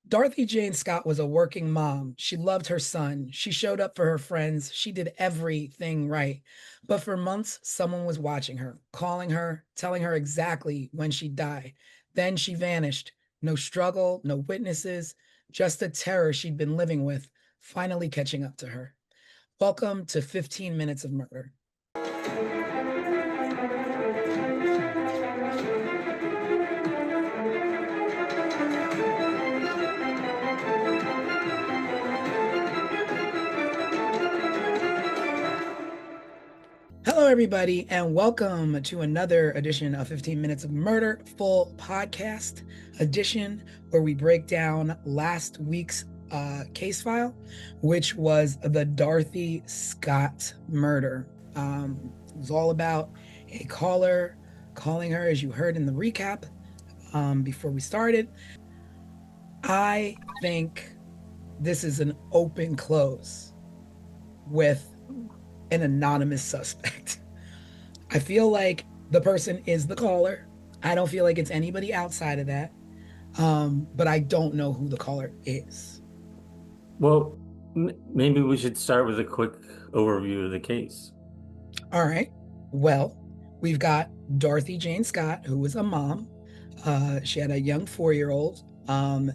Dorothy Jane Scott was a working mom. She loved her son. She showed up for her friends. She did everything right. But for months, someone was watching her, calling her, telling her exactly when she'd die. Then she vanished. No struggle, no witnesses, just the terror she'd been living with, finally catching up to her. Welcome to 15 Minutes of Murder. Hello, everybody, and welcome to another edition of 15 Minutes of Murder, full podcast edition, where we break down last week's case file, which was the Dorothy Scott murder. It was all about a caller calling her, as you heard in the recap before we started. I think this is an open close with an anonymous suspect. I feel like the person is the caller. I don't feel like it's anybody outside of that. But I don't know who the caller is. Well, maybe we should start with a quick overview of the case. All right. Well, we've got Dorothy Jane Scott, who was a mom. She had a young 4-year-old.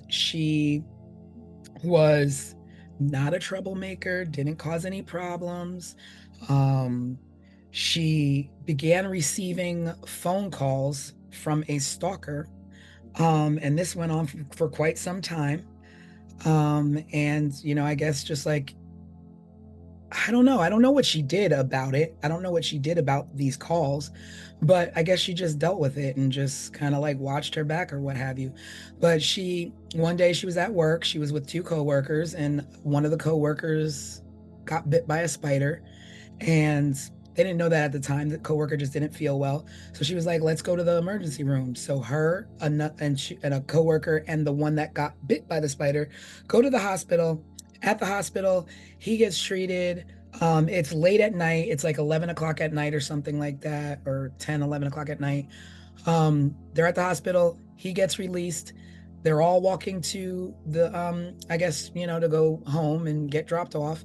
She was not a troublemaker, didn't cause any problems. Um, she began receiving phone calls from a stalker, and this went on for quite some time. And I guess just like I don't know. I don't know what she did about it. I don't know what she did about these calls, but I guess she just dealt with it and just kind of like watched her back or what have you. But one day she was at work, she was with two coworkers, and one of the coworkers got bit by a spider. And they didn't know that at the time. The coworker just didn't feel well. So she was like, let's go to the emergency room. So her and a coworker and the one that got bit by the spider go to the hospital. At the hospital, he gets treated. It's late at night. It's like 11 o'clock at night or something like that, or 10, 11 o'clock at night. They're at the hospital. He gets released. They're all walking to the, I guess, to go home and get dropped off.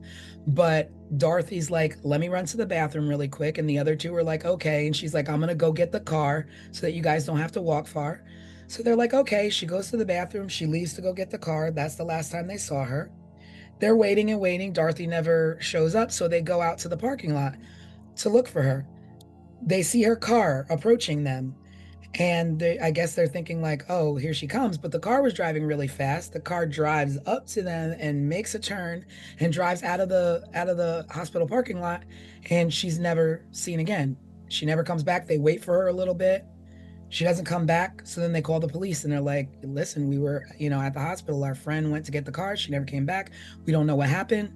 But Dorothy's like, let me run to the bathroom really quick. And the other two are like, okay. And she's like, I'm going to go get the car so that you guys don't have to walk far. So they're like, okay. She goes to the bathroom. She leaves to go get the car. That's the last time they saw her. They're waiting and waiting. Dorothy never shows up. So they go out to the parking lot to look for her. They see her car approaching them. And I guess they're thinking like, oh, here she comes. But the car was driving really fast. The car drives up to them and makes a turn and drives out of the hospital parking lot. And she's never seen again. She never comes back. They wait for her a little bit. She doesn't come back. So then they call the police and they're like, listen, we were, at the hospital. Our friend went to get the car. She never came back. We don't know what happened.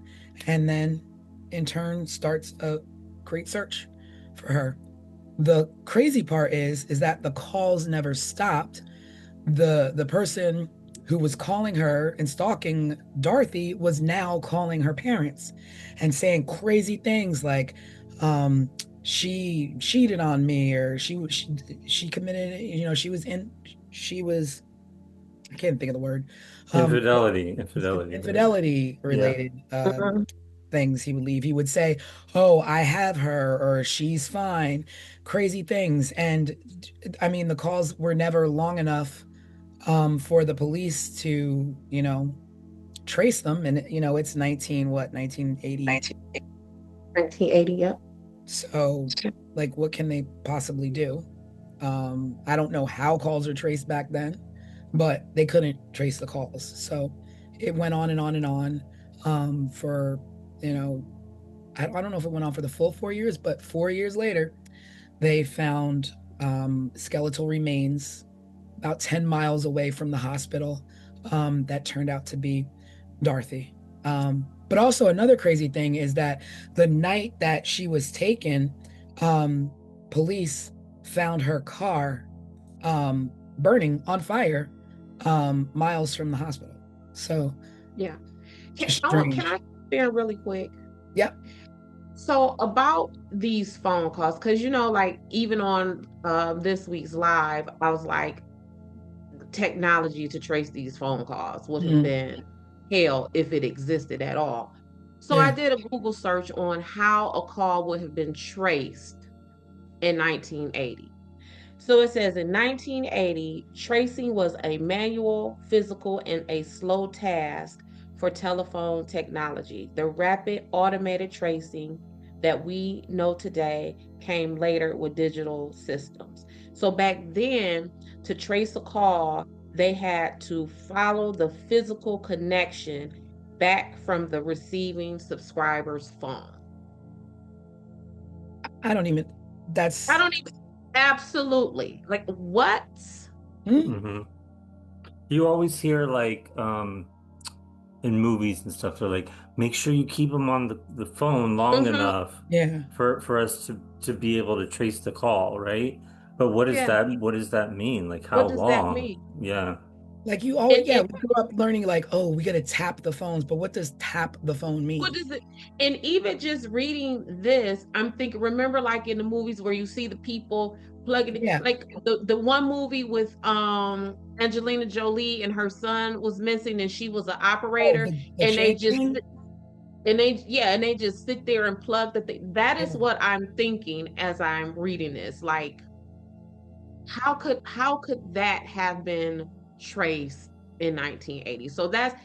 And then in turn starts a great search for her. The crazy part is that the calls never stopped. The person who was calling her and stalking Dorothy was now calling her parents and saying crazy things like she cheated on me, or she committed, she was, I can't think of the word, um Infidelity. infidelity Yeah. related Mhm. things. He would say, oh, I have her, or she's fine, crazy things. And I mean, the calls were never long enough for the police to trace them. And it's 1980. 1980, yep. So like, what can they possibly do? I don't know how calls are traced back then, but they couldn't trace the calls. So it went on and on and on, for you know I don't know if it went on for the full 4 years, but 4 years later, they found skeletal remains about 10 miles away from the hospital, that turned out to be Dorothy. But also, another crazy thing is that the night that she was taken, um, police found her car burning on fire, miles from the hospital. So, Yeah. just Can strange. I share really quick? Yep. So about these phone calls, because like even on this week's live, I was like, technology to trace these phone calls would have Mhm. been hell if it existed at all. So I Yeah. did a Google search on how a call would have been traced in 1980. So it says in 1980, tracing was a manual, physical, and a slow task for telephone technology. The rapid automated tracing that we know today came later with digital systems. So back then, to trace a call, they had to follow the physical connection back from the receiving subscriber's phone. I don't even. I That's. don't even, absolutely. Like, what? Mm, hmm You always hear like in movies and stuff, they're like, make sure you keep them on the phone long Hmm. enough yeah. for us to be able to trace the call, right? But Yeah. what does that mean? Like how What does that long? mean? Yeah. Like you always, And yeah, we grew up learning like, oh, we got to tap the phones, but what does tap the phone what mean? does it? And even just reading this, I'm thinking. Remember, like in the movies where you see the people plugging it, Yeah. like the one movie with Angelina Jolie and her son was missing, and she was an Oh, operator, the and they chain just thing? and they yeah, and they just sit there and plug the thing. That is Yeah. what I'm thinking as I'm reading this. Like, how could that have been traced in 1980? So that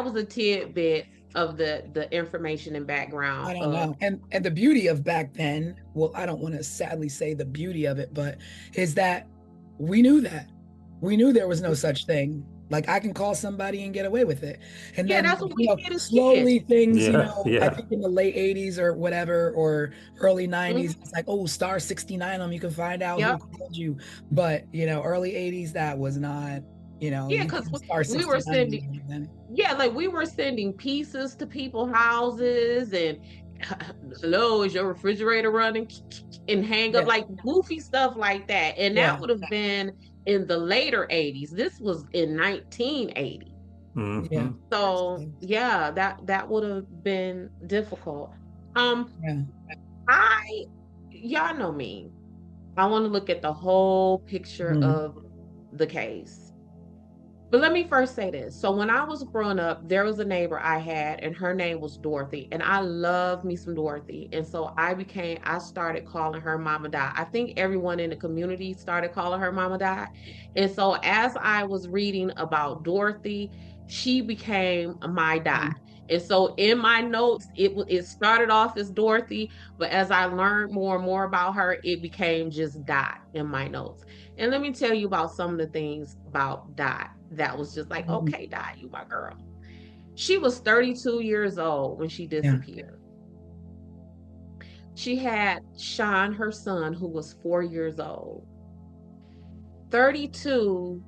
was a tidbit of the information and I background don't of. know. And the beauty of back then, well, I don't want to sadly say the beauty of it, but is that we knew that. We knew there was no such thing. Like I can call somebody and get away with it. And Yeah, then, that's what we did as kids. slowly things, Yeah, I yeah. think in the late 80s or whatever, or early 90s, Mhm. it's like, oh, star 69 them, you can find out who Yep. called you. But, early 80s, that was not, Yeah, you because couldn't star we were 69 sending, anybody then. yeah, like we were sending pieces to people's houses and hello, is your refrigerator running? And hang up Yeah. like goofy stuff like that. And that Yeah. would have been in the later 80s. This was in 1980. Yeah. hmm So yeah, that would have been difficult. Um, Yeah. I y'all know me. I want to look at the whole picture Mhm. of the case. But let me first say this. So when I was growing up, there was a neighbor I had, and her name was Dorothy, and I love me some Dorothy. And so I started calling her Mama Di. I think everyone in the community started calling her Mama Di. And so as I was reading about Dorothy, she became my Di. And so in my notes, it started off as Dorothy, but as I learned more and more about her, it became just Di in my notes. And let me tell you about some of the things about Dot that was just like, Mhm. okay, Dot, you my girl. She was 32 years old when she Yeah. disappeared. She had Sean, her son, who was 4 years old, 32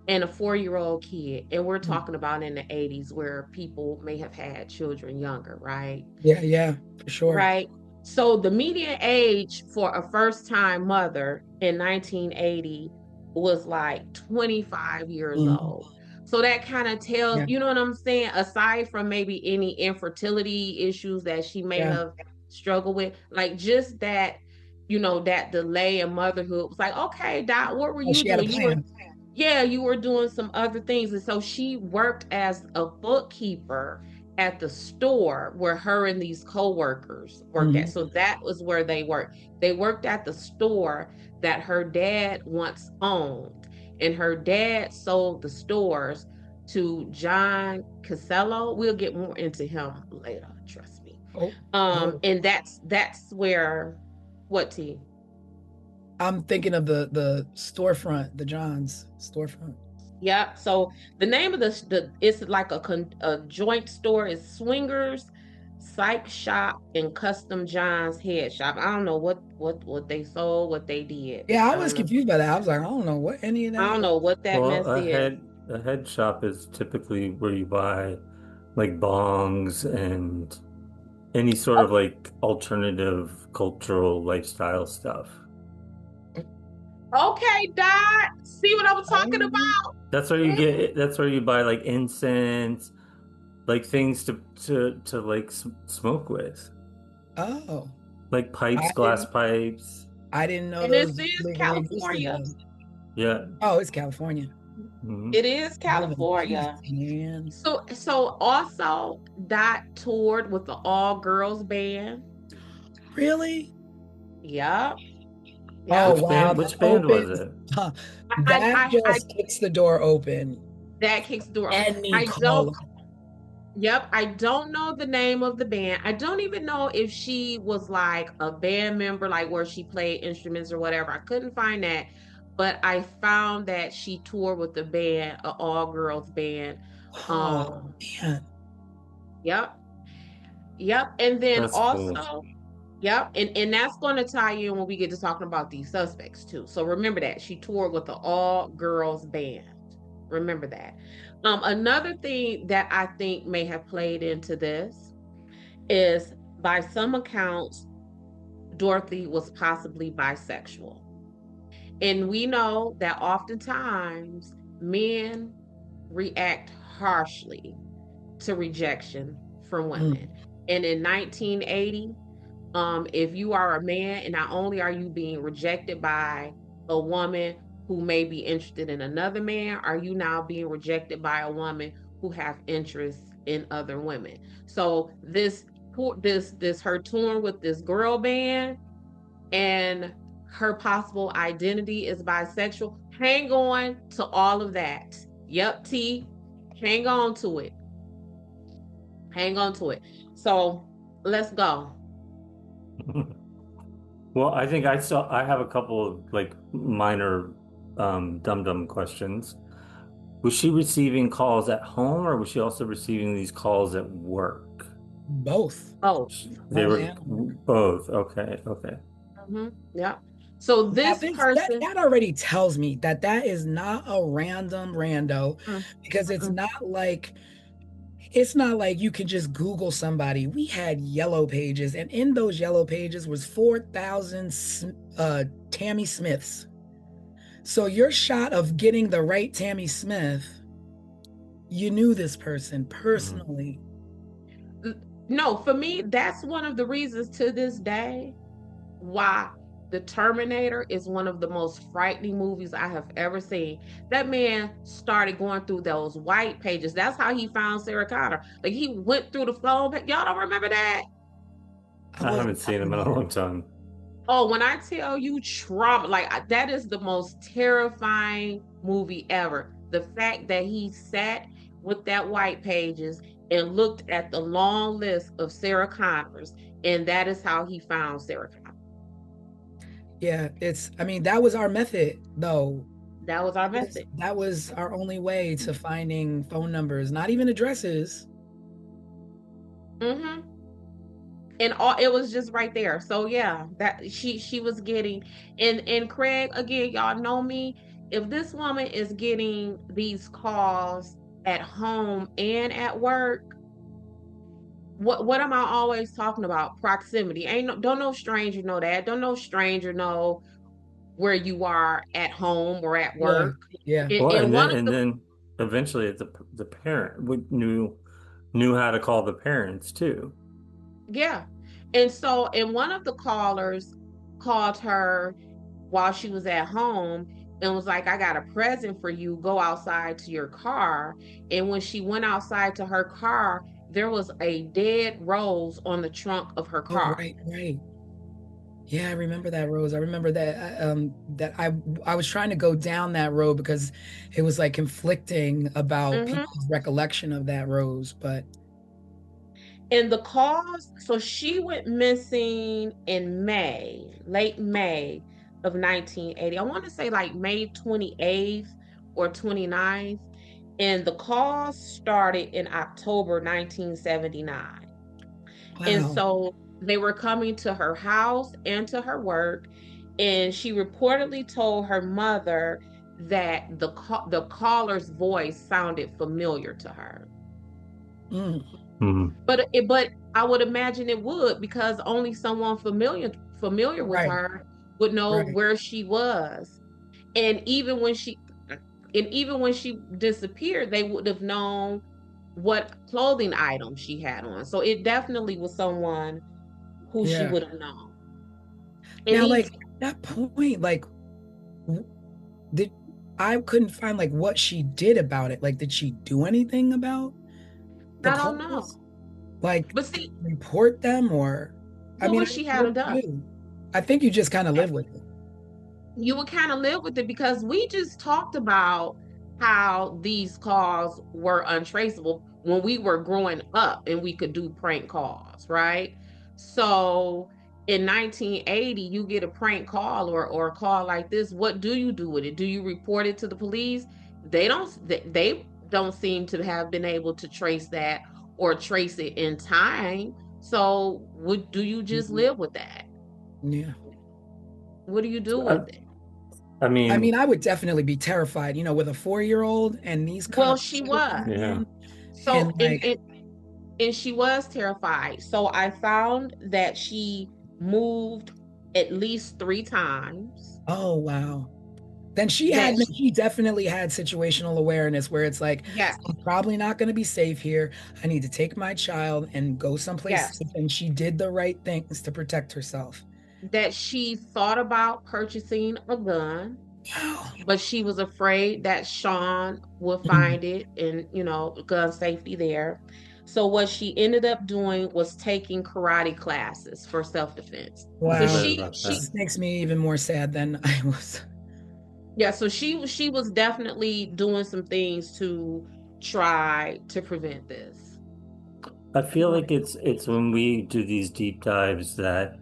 and a 4 year old kid. And we're Mm. talking about in the 80s where people may have had children younger, right? Yeah, yeah, for sure. Right. So the median age for a first time mother in 1980 was like 25 years Mhm. old. So that kind of tells, Yeah, you know what I'm saying? Aside from maybe any infertility issues that she may yeah. have struggled with, like just that, that delay in motherhood was like, okay, Doc, what were Oh, you she had a doing? plan. Yeah, you were doing some other things. And so she worked as a bookkeeper at the store where her and these co-workers worked at. Mhm. So that was where they worked. They worked at the store that her dad once owned. And her dad sold the stores to John Casello. We'll get more into him later, trust me. Oh, oh. And that's where what T? I'm thinking of the storefront, the John's storefront. Yeah. So the name of the it's like a joint store is Swingers, Psych Shop, and Custom John's Head Shop. I don't know what they sold, what they did. Yeah, I I was don't know. confused by that. I was like, I don't know what any of I that. don't know what that Well, mess is. a head shop is typically where you buy like bongs and any sort of like alternative cultural lifestyle stuff. Okay, Dot. See what I was talking Oh, about? That's where you buy like incense, like things to like smoke with, oh, like I pipes, glass didn't pipes. I didn't know And this those is legally existed California. though. Yeah. Oh, it's California. Mhm. It is California. Man. So also Dot toured with the all girls band. Really? Yep. Oh Yep. wow, Which that band was opens. it? Huh, that I just kicks the door open. that kicks the door. Any I don't caller. Yep, I don't know the name of the band. I don't even know if she was like a band member, like where she played instruments or whatever. I couldn't find that, but I found that she toured with the band, an all girls band. Oh Um, man. yep, yep. And then That's cool. also, yep, and that's going to tie in when we get to talking about these suspects too. So remember that she toured with the all girls band. Remember that. Another thing that I think may have played into this is by some accounts, Dorothy was possibly bisexual. And we know that oftentimes men react harshly to rejection from women. Mm. And in 1980, if you are a man and not only are you being rejected by a woman who may be interested in another man, are you now being rejected by a woman who have interests in other women? So this her touring with this girl band and her possible identity is bisexual. Hang on to all of that. Yep, T. Hang on to it. Hang on to it. So let's go. Well, I think I have a couple of like minor dum-dum questions. Was she receiving calls at home or was she also receiving these calls at work? Both. Oh, They Home were and home. both. Okay, okay. yeah. So Now this this that person, that already tells me that that is not a random rando mm, because mm-mm. it's not like you can just Google somebody. We had yellow pages, and in those yellow pages was 4,000 Tammy Smiths. So your shot of getting the right Tammy Smith, you knew this person Mhm. personally. No, for me, that's one of the reasons to this day why The Terminator is one of the most frightening movies I have ever seen. That man started going through those white pages. That's how he found Sarah Connor. Like he went through the phone. Y'all don't remember that? I I wasn't haven't seen him in a there. long time. Oh, when I tell you trauma, that is the most terrifying movie ever. The fact that he sat with that white pages and looked at the long list of Sarah Connors, and that is how he found Sarah Connor. Yeah, I mean, that was our method, though. That was our method. That was our only way to finding phone numbers, not even addresses. Mm-hmm. And all it was just right there. So yeah, that she was getting and Craig, again, y'all know me. If this woman is getting these calls at home and at work, what am I always talking about? Proximity. Ain't no, don't no stranger know that. Don't no stranger know where you are at home or at Yeah, work. yeah. And, Well, and one of and the then eventually the parent knew how to call the parents too. Yeah. And one of the callers called her while she was at home and was like, I got a present for you. Go outside to your car. And when she went outside to her car, there was a dead rose on the trunk of her Oh, car. right, right. Yeah, I remember that, Rose. I remember that I was trying to go down that road because it was like conflicting about Hmm. people's recollection of that Rose, but And the cause, so she went missing in May, late May of 1980. I want to say like May 28th or 29th. And the cause started in October 1979. And wow. so they were coming to her house and to her work. And she reportedly told her mother that the caller's voice sounded familiar to her. Mm, Mhm. But I would imagine it would because only someone familiar with right, her would know right. where she was. And even when she disappeared, they would have known what clothing item she had on. So it definitely was someone who she Yeah. would have known. And Now, he like at that point, like w- did I couldn't find like what she did about it. Like, did she do anything about the I don't know. calls? Like, But see, report them or I what mean, would I she don't know have what to done? do. I think you just kind of live with it. You would kind of live with it because we just talked about how these calls were untraceable when we were growing up and we could do prank calls, right? So in 1980, you get a prank call or a call like this. What do you do with it? Do you report it to the police? They don't seem to have been able to trace that or trace it in time. So would do you just Mhm. live with that? Yeah. What do you do I, with it? I I mean, mean, I would definitely be terrified, with a 4-year-old and these kind Well, of she calls was. coming yeah. in. So, And like, and she was terrified. So I found that she moved at least 3 times. oh wow. Then That she definitely had situational awareness where it's like, yes, I'm probably not going to be safe here. I need to take my child and go someplace yes, safe. And she did the right things to protect herself. that she thought about purchasing a gun, Wow. but she was afraid that Sean would Mhm. find it and, gun safety there. So what she ended up doing was taking karate classes for self-defense. I So Wow. read she about she that. This makes me even more sad than I was. Yeah, so she was definitely doing some things to try to prevent this. I feel like it's when we do these deep dives that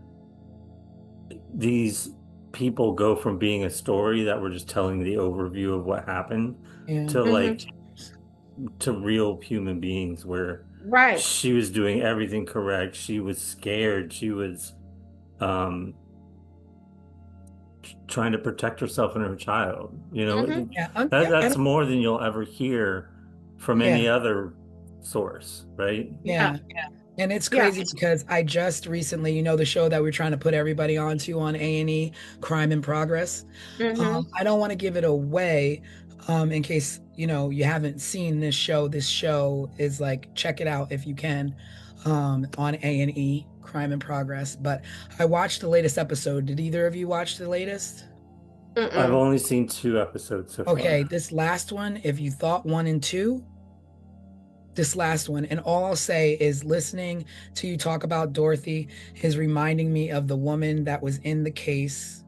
these people go from being a story that we're just telling the overview of what happened Yeah. to Hmm. like to real human beings where Right. she was doing everything correct. She was scared. She was um trying to protect herself and her child. Hmm. Yeah. That's more than you'll ever hear from Yeah. any other source, right? Yeah. Yeah. And it's Yeah. crazy because I just recently, the show that we're trying to put everybody onto on A&E, Crime in Progress. Hmm. I don't want to give it away, in case, you haven't seen this show. This show is like, check it out if you can, on A&E, Crime in Progress. But I watched the latest episode. Did either of you watch the latest? I've Mm-mm. only seen 2 episodes so Okay, far. this last one, if you thought one and two, this last one, and all I'll say is listening to you talk about Dorothy is reminding me of the woman that was in the case,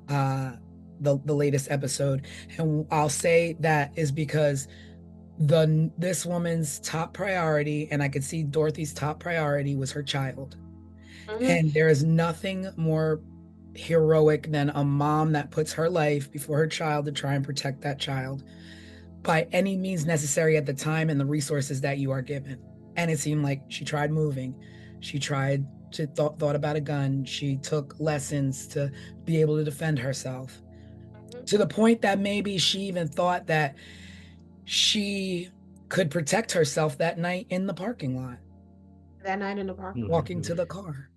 uh, the latest episode. And I'll say that is because this woman's top priority, and I could see Dorothy's top priority was her child. Hmm. And there is nothing more heroic than a mom that puts her life before her child to try and protect that child by any means necessary at the time and the resources that you are given. And it seemed like she tried moving. She tried to thought about a gun. She took lessons to be able to defend herself to the point that maybe she even thought that she could protect herself that night in the parking lot, That night in the parking lot. walking to the car.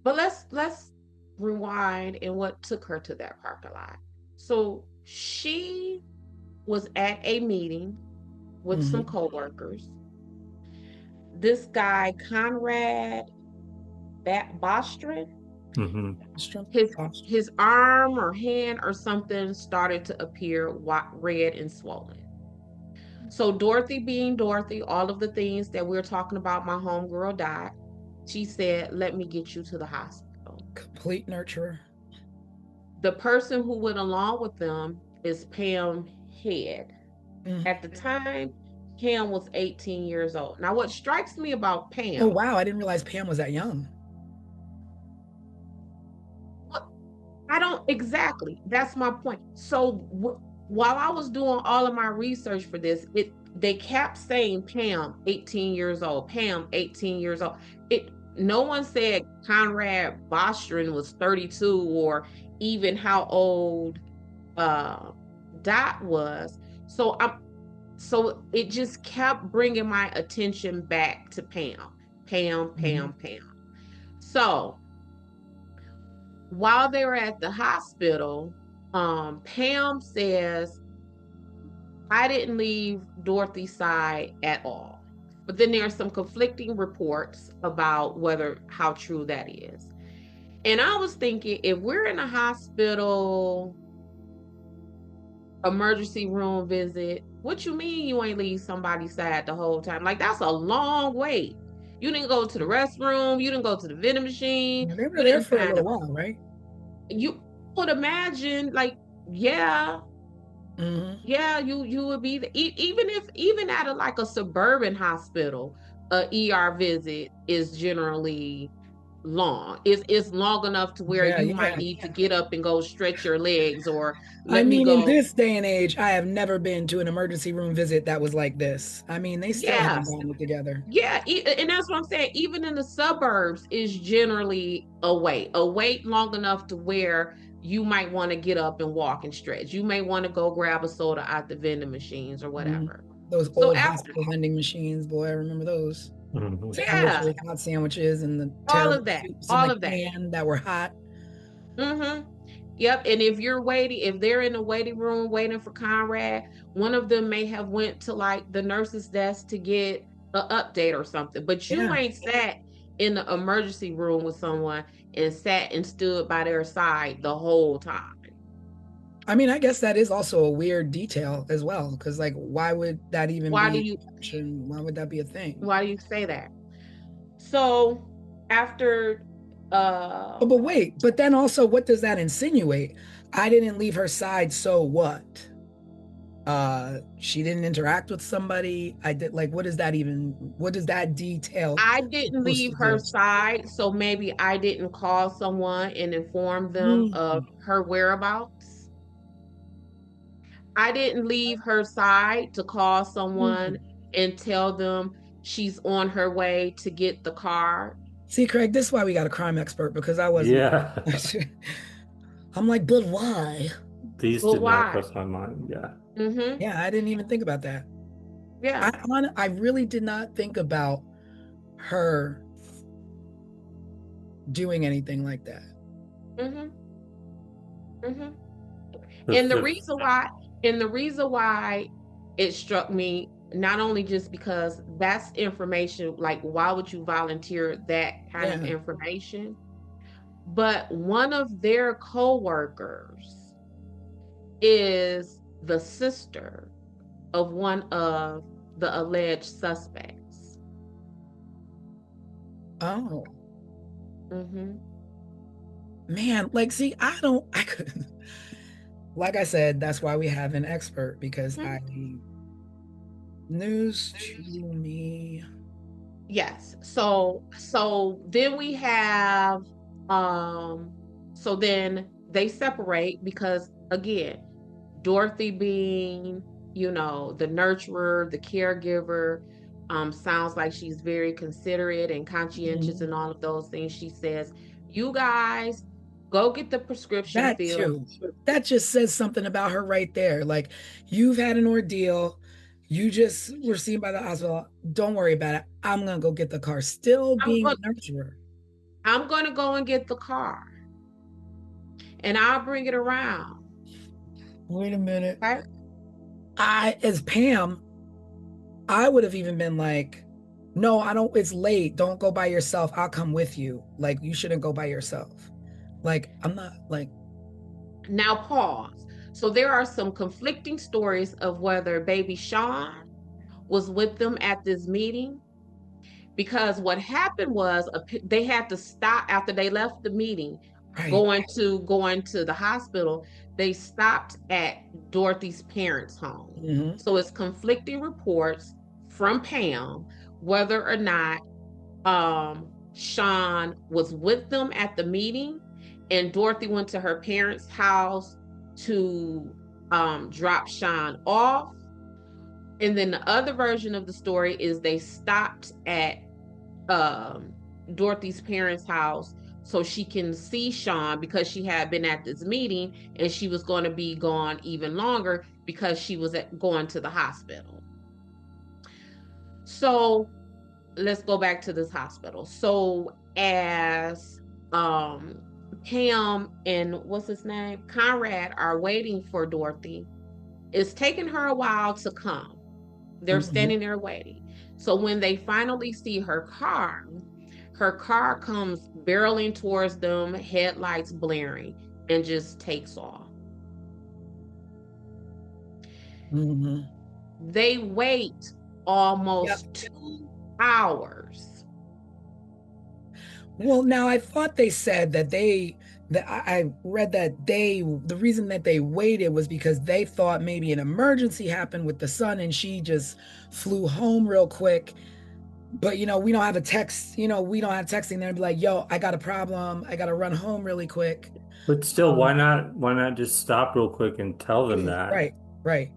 But let's rewind and what took her to that parking lot. So she was at a meeting with some Hmm. coworkers. This guy, Conrad Bostrom, Hmm. his his arm or hand or something started to appear red and swollen. So Dorothy being Dorothy, all of the things that we're talking about, my homegirl died. She said, "Let me get you to the hospital." Complete nurturer. The person who went along with them is Pam Head. Mm. At the time, Pam was 18 years old. Now, what strikes me about Oh Pam, wow, I didn't realize Pam was that young. I don't exactly. That's my point. So while I was doing all of my research for this, they kept saying Pam, 18 years old. Pam, 18 years old. It No one said Conrad Bostrom was 32 or even how old uh Dot was. So it just kept bringing my attention back to Pam. Pam, Mhm. Pam, Pam. So while they were at the hospital, Pam says, I didn't leave Dorothy's side at all. But then there are some conflicting reports about how true that is. And I was thinking, if we're in a hospital, emergency room visit. What you mean you ain't leave somebody's side the whole time? Like that's a long wait. You didn't go to the restroom. You didn't go to the vending machine. Yeah, they were You there didn't for a find little a. while, right? You would imagine, like, yeah, Hmm. yeah, you would be even if even at a like a suburban hospital, a ER visit is generally long. It's long enough to where Yeah, you might yeah. need to get up and go stretch your legs or I let me mean, in go. this day and age, I have never been to an emergency room visit that was like this. I mean, they still haven't Yes, gotten it together. yeah, and that's what I'm saying. Even in the suburbs, is generally a wait long enough to where you might want to get up and walk and stretch. You may want to go grab a soda out the vending machines or Mhm. whatever. Those So old after, hospital vending machines, boy, I remember those. Mhm. yeah, Sandwiches, hot sandwiches, and the all terrible of that, soups in all the of that. can that were hot. Mm-hmm. Yep. And if you're waiting, if they're in the waiting room waiting for Conrad, one of them may have went to like the nurse's desk to get an update or something. But you Yeah. ain't sat in the emergency room with someone and sat and stood by their side the whole time. I mean, I guess that is also a weird detail as well, because like, why would that even Why do be you an option? Why would that be a thing? why do you say that? So after Oh, uh but wait, but then also, what does that insinuate? I didn't leave her side, so what? She didn't interact with somebody. I did like, what does that detail I didn't supposed leave to her do? side, so maybe I didn't call someone and inform them of Hmm. her whereabouts. I didn't leave her side to call someone Hmm. and tell them she's on her way to get the car. See, Craig, this is why we got a crime expert because I wasn't. Yeah. I'm like, but why? These But did not why? cross my mind. Yeah. Mm-hmm. Yeah, I didn't even think about that. Yeah. I really did not think about her doing anything like that. Mm-hmm. Mm-hmm. If, And the if, reason why, and the reason why it struck me, not only just because that's information, like why would you volunteer that kind of Yeah. information? But one of their co-workers is the sister of one of the alleged suspects. Oh, Hmm. man. Like, see, I couldn't, like I said, that's why we have an expert because news to me. Yes. So then we have um so then they separate because again, Dorothy being, the nurturer, the caregiver, sounds like she's very considerate and conscientious Mhm. and all of those things. She says, "You guys go get the prescription That filled." too. That just says something about her right there. Like, you've had an ordeal. You just were seen by the hospital. Don't worry about it. I'm gonna go get the car. Still I'm being going a nurturer. I'm going to go and get the car and I'll bring it around. Wait a minute. Okay? As Pam, I would have even been like, no, I don't, it's late. Don't go by yourself. I'll come with you. Like, you shouldn't go by yourself. Like, I'm not like, Now pause. So there are some conflicting stories of whether baby Sean was with them at this meeting because what happened was they had to stop after they left the meeting right. going to the hospital. They stopped at Dorothy's parents' home. Hmm. So it's conflicting reports from Pam whether or not Sean was with them at the meeting and Dorothy went to her parents' house to drop Sean off. And then the other version of the story is they stopped at um, Dorothy's parents' house so she can see Sean because she had been at this meeting and she was going to be gone even longer because she was going to the hospital. So let's go back to this hospital. So as um Pam and what's his name? Conrad are waiting for Dorothy. It's taking her a while to come. They're Hmm. standing there waiting. So when they finally see her car comes barreling towards them, headlights blaring, and just takes off. Mm-hmm. They wait almost 2 hours. Well, now I thought they said that I read that the reason that they waited was because they thought maybe an emergency happened with the son and she just flew home real quick. But we don't have a text, we don't have texting there and be like, yo, I got a problem. I got to run home really quick. But still, Um, why not just stop real quick and tell them that? right, right,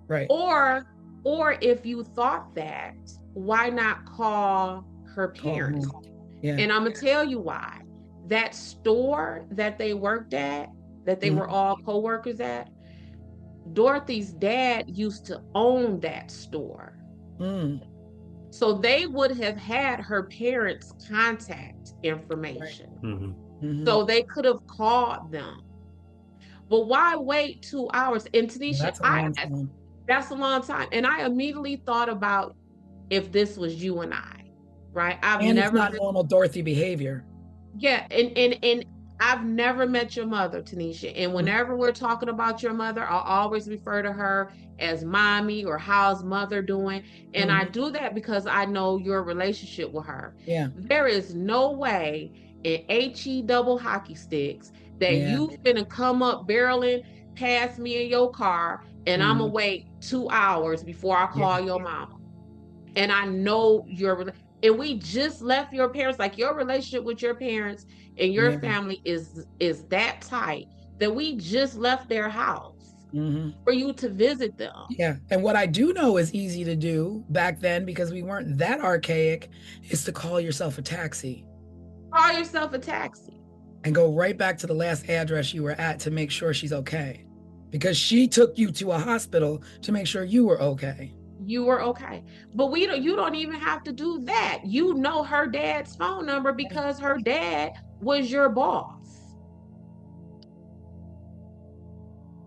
right. Or if you thought that, why not call her Call parents? home. Yeah. And I'm gonna tell you why. That store that they worked at, that they were Mhm. all co-workers at, Dorothy's dad used to own that store. Mm. So they would have had her parents' contact Right. information. Hmm. Hmm. So they could have called them. But why wait 2 hours? And Well, Tanisha, that's a long time. that's a long time. And I immediately thought about if this was you and I, right? I've And it's never not been, normal Dorothy behavior. yeah, and I've never met your mother, Tanisha. And Mhm. whenever we're talking about your mother, I'll always refer to her as mommy or how's mother doing. And I Mhm. do that because I know your relationship with her. Yeah. There is no way in HE double hockey sticks that Yeah. you finna come up barreling past me in your car and I'm gonna Mhm. wait 2 hours before I Yeah. call your mama. And I know and we just left your parents, like your relationship with your parents and your Yeah. family is that tight that we just left their house Hmm. for you to visit them. Yeah. And what I do know is easy to do back then because we weren't that archaic is to call yourself a taxi Call yourself a taxi. and go right back to the last address you were at to make sure she's okay. Because she took you to a hospital to make sure you were okay. You were okay. But you don't even have to do that. You know her dad's phone number because her dad was your boss.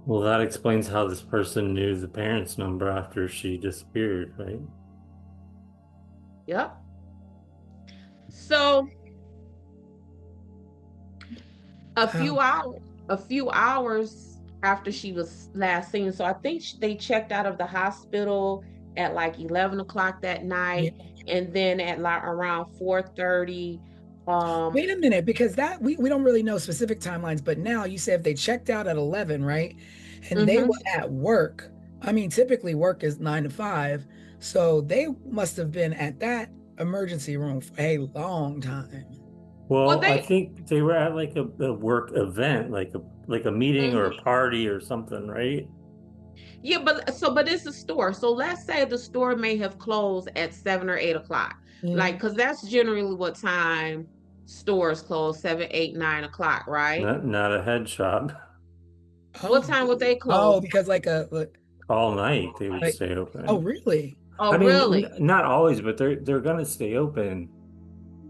Well, that explains how this person knew the parents' number after she disappeared, right? Yep. So a Wow. few hours after she was last seen. So I think they checked out of the hospital at like 11 o'clock that Yeah. night, and then at like around 4:30. Um, Wait a minute, because that we don't really know specific timelines, but now you say if they checked out at 11, right? And they were mhm. at work. I mean, typically work is 9 to 5. So they must have been at that emergency room for a long time. Well, Well, I they, think they were at like a work event, like a meeting or a mhm. party or something, right? Yeah, but it's a store. So let's say the store may have closed at 7 or 8 o'clock, like Mhm. because that's generally what time stores close, 7, 8, 9 o'clock, right? Not a head shop. What Oh. time would they Oh, close? because All night they would like stay oh, open. really? I Oh, mean, really? not always, but they're gonna stay open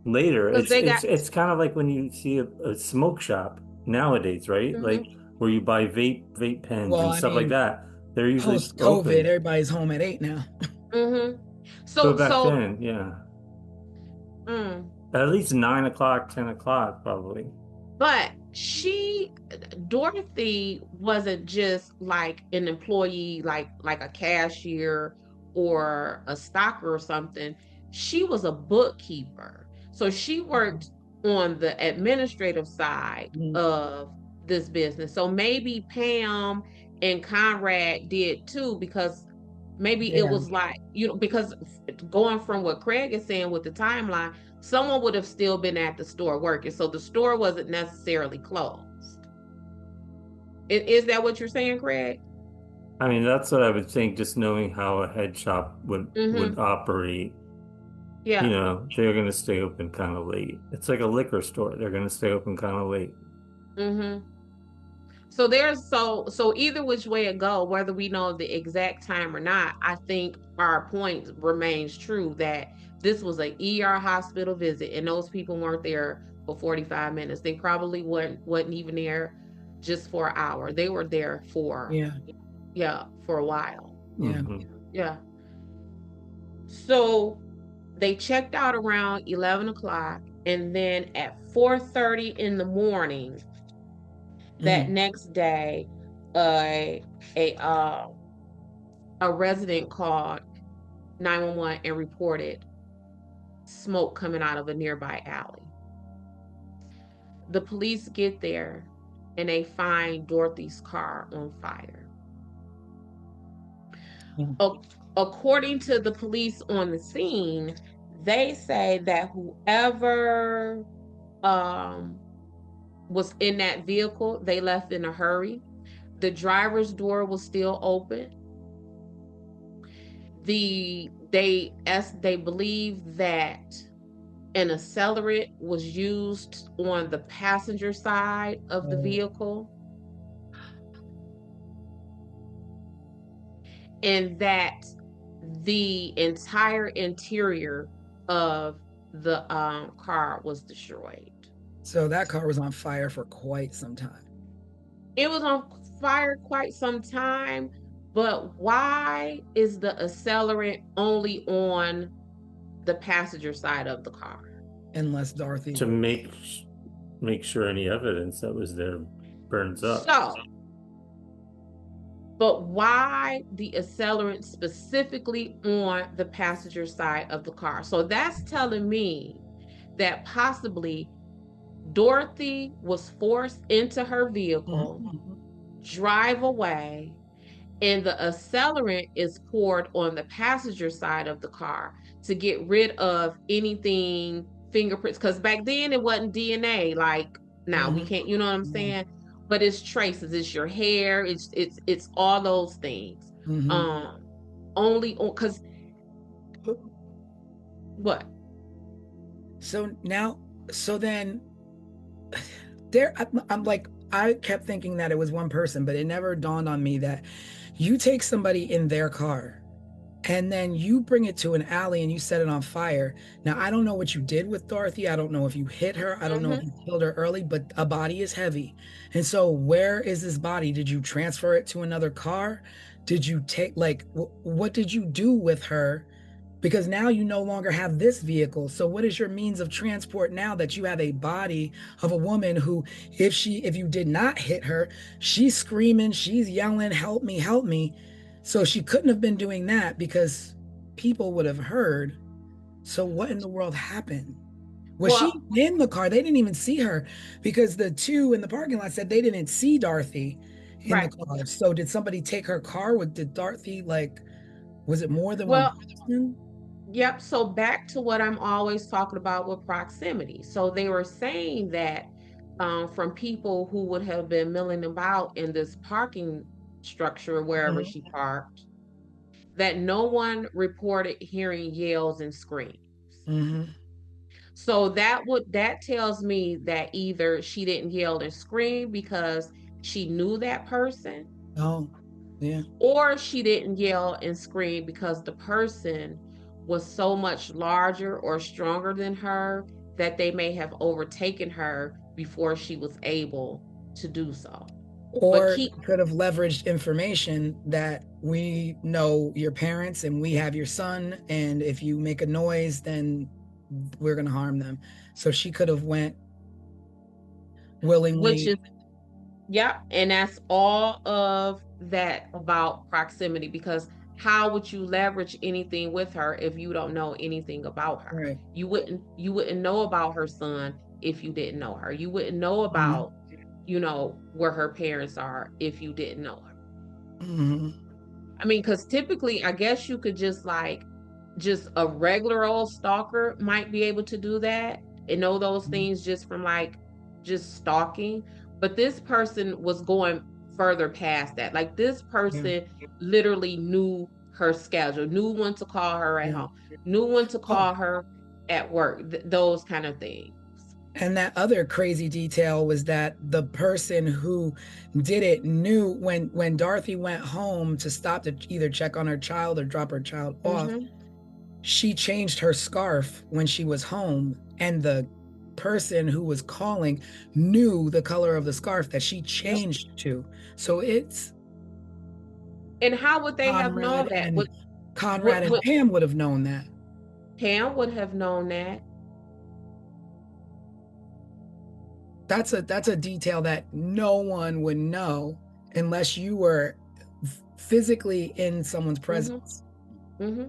later. Because they got. It's kind of like when you see a smoke shop nowadays, right? Like Mhm. where you buy vape pens Well, and I stuff like mean, that. They're usually post-COVID, open. everybody's home at 8 now. Mm-hmm. But So, back so, then, yeah, mm. at least 9 o'clock, 10 o'clock, probably. But Dorothy wasn't just like an employee, like a cashier or a stocker or something. She was a bookkeeper. So she worked on the administrative side Mhm. of this business. So maybe Pam and Conrad did too, because maybe it Yeah. was like, because going from what Craig is saying with the timeline, someone would have still been at the store working. So the store wasn't necessarily closed. Is that what you're saying, Craig? I mean, that's what I would think, just knowing how a head shop would Mm-hmm. operate. Yeah. They're gonna stay open kind of late. It's like a liquor store. They're gonna stay open kind of late. Mm-hmm. So either which way it go, whether we know the exact time or not, I think our point remains true that this was a ER hospital visit, and those people weren't there for 45 minutes. They probably wasn't even there just for an hour. They were there for, Yeah. yeah, for a while. Yeah. Hmm. Yeah. So they checked out around 11 o'clock, and then at 4:30 in the morning that Mm. next day, uh, a a resident called 911 and reported smoke coming out of a nearby alley. The police get there and they find Dorothy's car on fire. According to the police on the scene, they say that whoever was in that vehicle, they left in a hurry. The driver's door was still open. They believe that an accelerant was used on the passenger side of the vehicle, and that the entire interior of the car was destroyed. So that car was on fire for quite some time. It was on fire quite some time, but why is the accelerant only on the passenger side of the car? Unless Dorothy To make sure any evidence that was there burns up. So, but why the accelerant specifically on the passenger side of the car? So that's telling me that possibly Dorothy was forced into her vehicle, drive away, and the accelerant is poured on the passenger side of the car to get rid of anything, fingerprints, because back then it wasn't DNA like now. We can't, you know what I'm saying? But it's traces, it's your hair, it's all those things. Only on, because what? So then there, I'm like, I kept thinking that it was one person, but it never dawned on me that you take somebody in their car and then you bring it to an alley and you set it on fire. Now, I don't know what you did with Dorothy. I don't know if you hit her. I don't know if you killed her early, but a body is heavy. And so where is this body? Did you transfer it to another car? Did you take, like, what did you do with her? Because now you no longer have this vehicle. So what is your means of transport now that you have a body of a woman who, if you did not hit her, she's screaming, she's yelling, help me, help me. So she couldn't have been doing that because people would have heard. So what in the world happened? Was she in the car? They didn't even see her because the two in the parking lot said they didn't see Dorothy in the car. So did somebody take her car? Did Dorothy, like, was it more than one person? Yep. So back to what I'm always talking about with proximity. So they were saying that from people who would have been milling about in this parking structure wherever she parked, that no one reported hearing yells and screams. So that tells me that either she didn't yell and scream because she knew that person. Oh, yeah. Or she didn't yell and scream because the person was so much larger or stronger than her that they may have overtaken her before she was able to do so. Or could have leveraged information that we know your parents and we have your son, and if you make a noise, then we're going to harm them. So she could have went willingly. Which is, yeah, and that's all of that about proximity, because how would you leverage anything with her if you don't know anything about her? Right. You wouldn't know about her son if you didn't know her. You wouldn't know about, where her parents are if you didn't know her. I mean, because typically, I guess you could just a regular old stalker might be able to do that and know those things just from just stalking. But this person was going further past that. Like, this person literally knew her schedule, knew when to call her at home, knew when to call her at work, those kind of things. And that other crazy detail was that the person who did it knew when Dorothy went home to stop to either check on her child or drop her child off, she changed her scarf when she was home, and the person who was calling knew the color of the scarf that she changed to. So it's... And how would they have known that? Conrad and Pam would have known that. Pam would have known that. That's a detail that no one would know unless you were physically in someone's Mm-hmm. presence. Mm-hmm.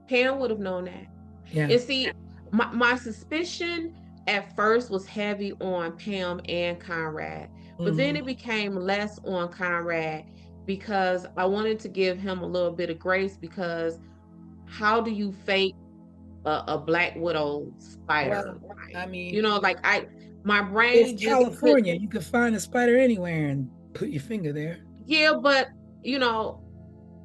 Pam would have known that. Yeah. And see, my suspicion at first was heavy on Pam and Conrad, but then Hmm. it became less on Conrad because I wanted to give him a little bit of grace because how do you fake a black widow spider? Well, Like, I mean, you know, like my it's brain just California. couldn't. You could find a spider anywhere and put your finger there. Yeah, but you know,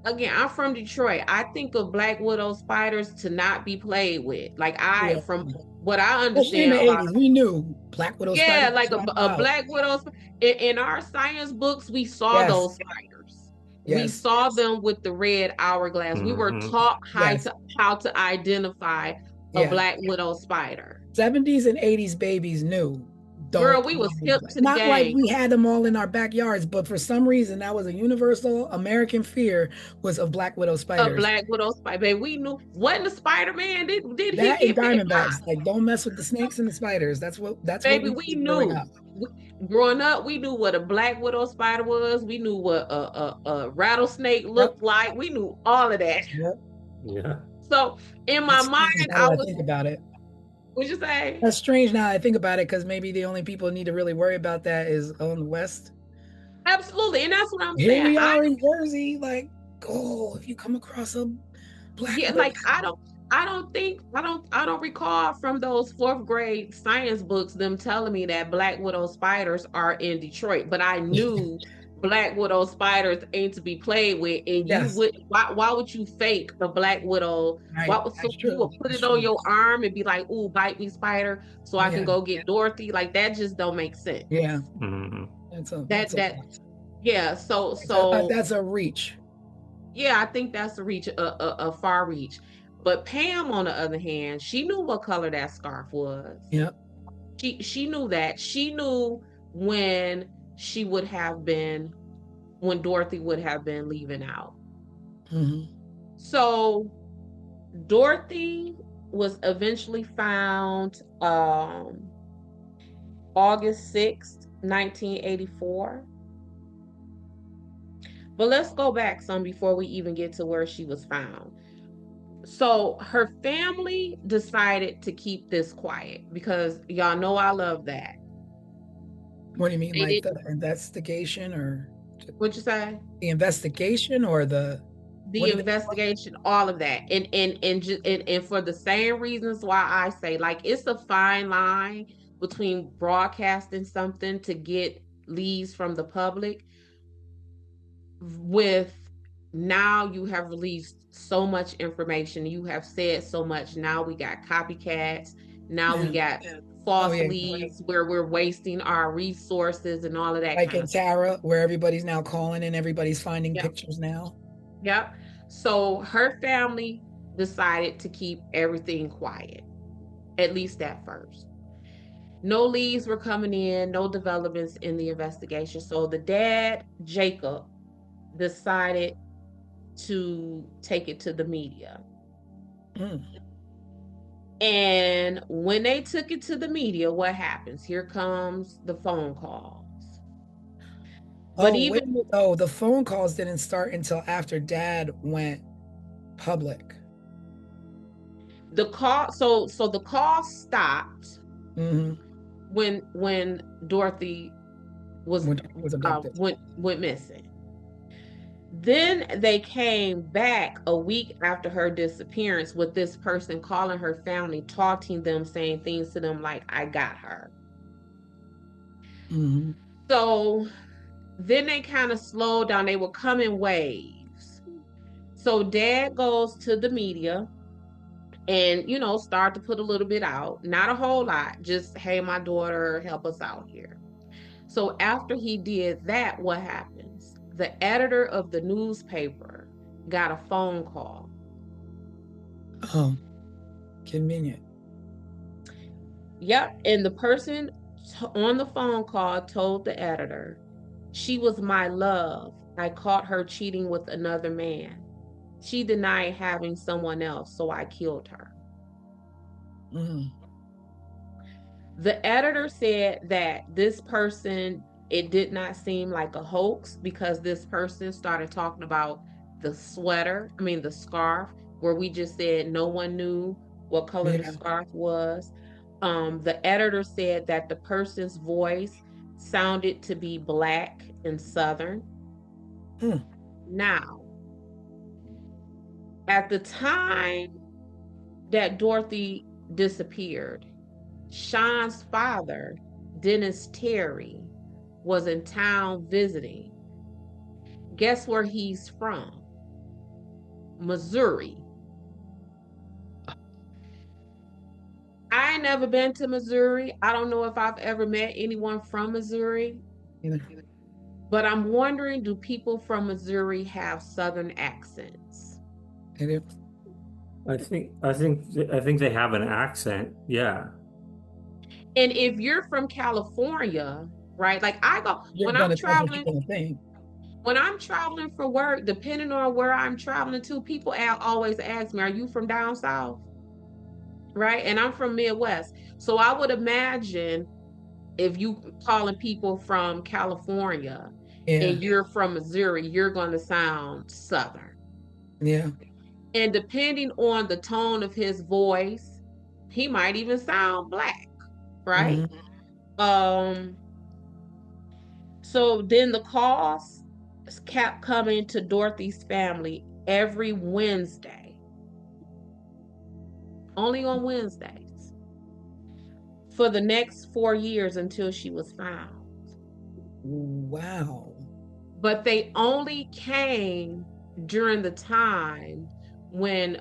again, I'm from Detroit. I think of black widow spiders to not be played with. Like Yeah. from what I Especially in understand the about, 80s, we knew black widow yeah, spiders like were a wild. black widow. In our science books, we saw Yes. those spiders. We Yes. saw them with the red hourglass. We were Hmm. taught Yes. how to identify a Yeah. black widow spider. 70s and 80s babies knew. Girl, Don't we play was with hip black. to the Not like game. we had them all in our backyards, but for some reason that was a universal American fear was of black widow A spiders. black widow spider. Baby, we knew. Wasn't the Spider Man? Did he That and get bit? diamondbacks. Like don't mess with the snakes and the spiders. That's what Baby, we we did growing knew. up. Growing up, we knew what a black widow spider was. We knew what a rattlesnake Yep. looked like. We knew all of that. Yep. Yeah. So in my That's strange mind, now I that I was. think about it. What'd you say? That's strange now I think about it because maybe the only people who need to really worry about that is on the West. Absolutely, and that's what I'm Here saying. we are in Jersey, like, oh, if you come across a black Yeah, widow. like I don't recall from those fourth grade science books them telling me that black widow spiders are in Detroit, but I knew black widow spiders ain't to be played with, and you Yes, would why would you fake a black widow? right. So That's you true. would put That's it on true. your arm and be like, "Ooh, bite me, spider," so I can Yeah, go get Dorothy. Like that just don't make sense. yeah. Hmm. That's a That lot. yeah. So That's a reach. yeah, I think that's a far reach. But Pam, on the other hand, she knew what color that scarf was. Yep. She knew that. She knew when she would have been when Dorothy would have been leaving out. Hmm. So Dorothy was eventually found August 6th, 1984. But let's go back some before we even get to where she was found. So her family decided to keep this quiet because y'all know I love that. What do you mean, They like did the investigation or what you say? the investigation or the what The do they? investigation, all of that. And for the same reasons why I say like it's a fine line between broadcasting something to get leads from the public with now you have released so much information, you have said so much. Now we got copycats, now we Yeah. got Oh false yeah. leads where we're wasting our resources and all of that Like kind in of stuff. Tara, where everybody's now calling and everybody's finding Yep. pictures now. Yep. So her family decided to keep everything quiet, at least at first. No leads were coming in, no developments in the investigation. So the dad, Jacob, decided to take it to the media. Mm. And when they took it to the media, what happens? Here comes the phone calls. But Oh, wait. even Oh, the phone calls didn't start until after Dad went public. the call, so the call stopped Hmm. when Dorothy was When Dorothy was abducted. went missing. Then they came back a week after her disappearance with this person calling her family, taunting them, saying things to them like, I got her. Hmm. So then they kind of slowed down. They would come in waves. So dad goes to the media and, start to put a little bit out. Not a whole lot. Just, hey, my daughter, help us out here. So after he did that, what happens? The editor of the newspaper got a phone call. Oh, convenient. Yep. And the person on the phone call told the editor, she was my love. I caught her cheating with another man. She denied having someone else, so I killed her. Mm. The editor said that this person It did not seem like a hoax because this person started talking about the scarf, where we just said no one knew what color the Yeah. scarf was. The editor said that the person's voice sounded to be black and southern. Hmm. Now, at the time that Dorothy disappeared, Sean's father, Dennis Terry, was in town visiting. Guess where he's from? Missouri. I ain't never been to Missouri. I don't know if I've ever met anyone from Missouri, Either. but I'm wondering, do people from Missouri have Southern accents? Either. I think they have an accent. Yeah. And if you're from California, right? Like I go You're gonna, that's what you're gonna think. when I'm traveling for work, depending on where I'm traveling to, people always ask me, "Are you from down south?" Right? And I'm from Midwest. So I would imagine if you calling people from California Yeah. and you're from Missouri, you're going to sound Southern. Yeah. And depending on the tone of his voice, he might even sound black, right? Hmm. Um, so then the calls kept coming to Dorothy's family every Wednesday, only on Wednesdays, for the next 4 years until she was found. Wow. But they only came during the time when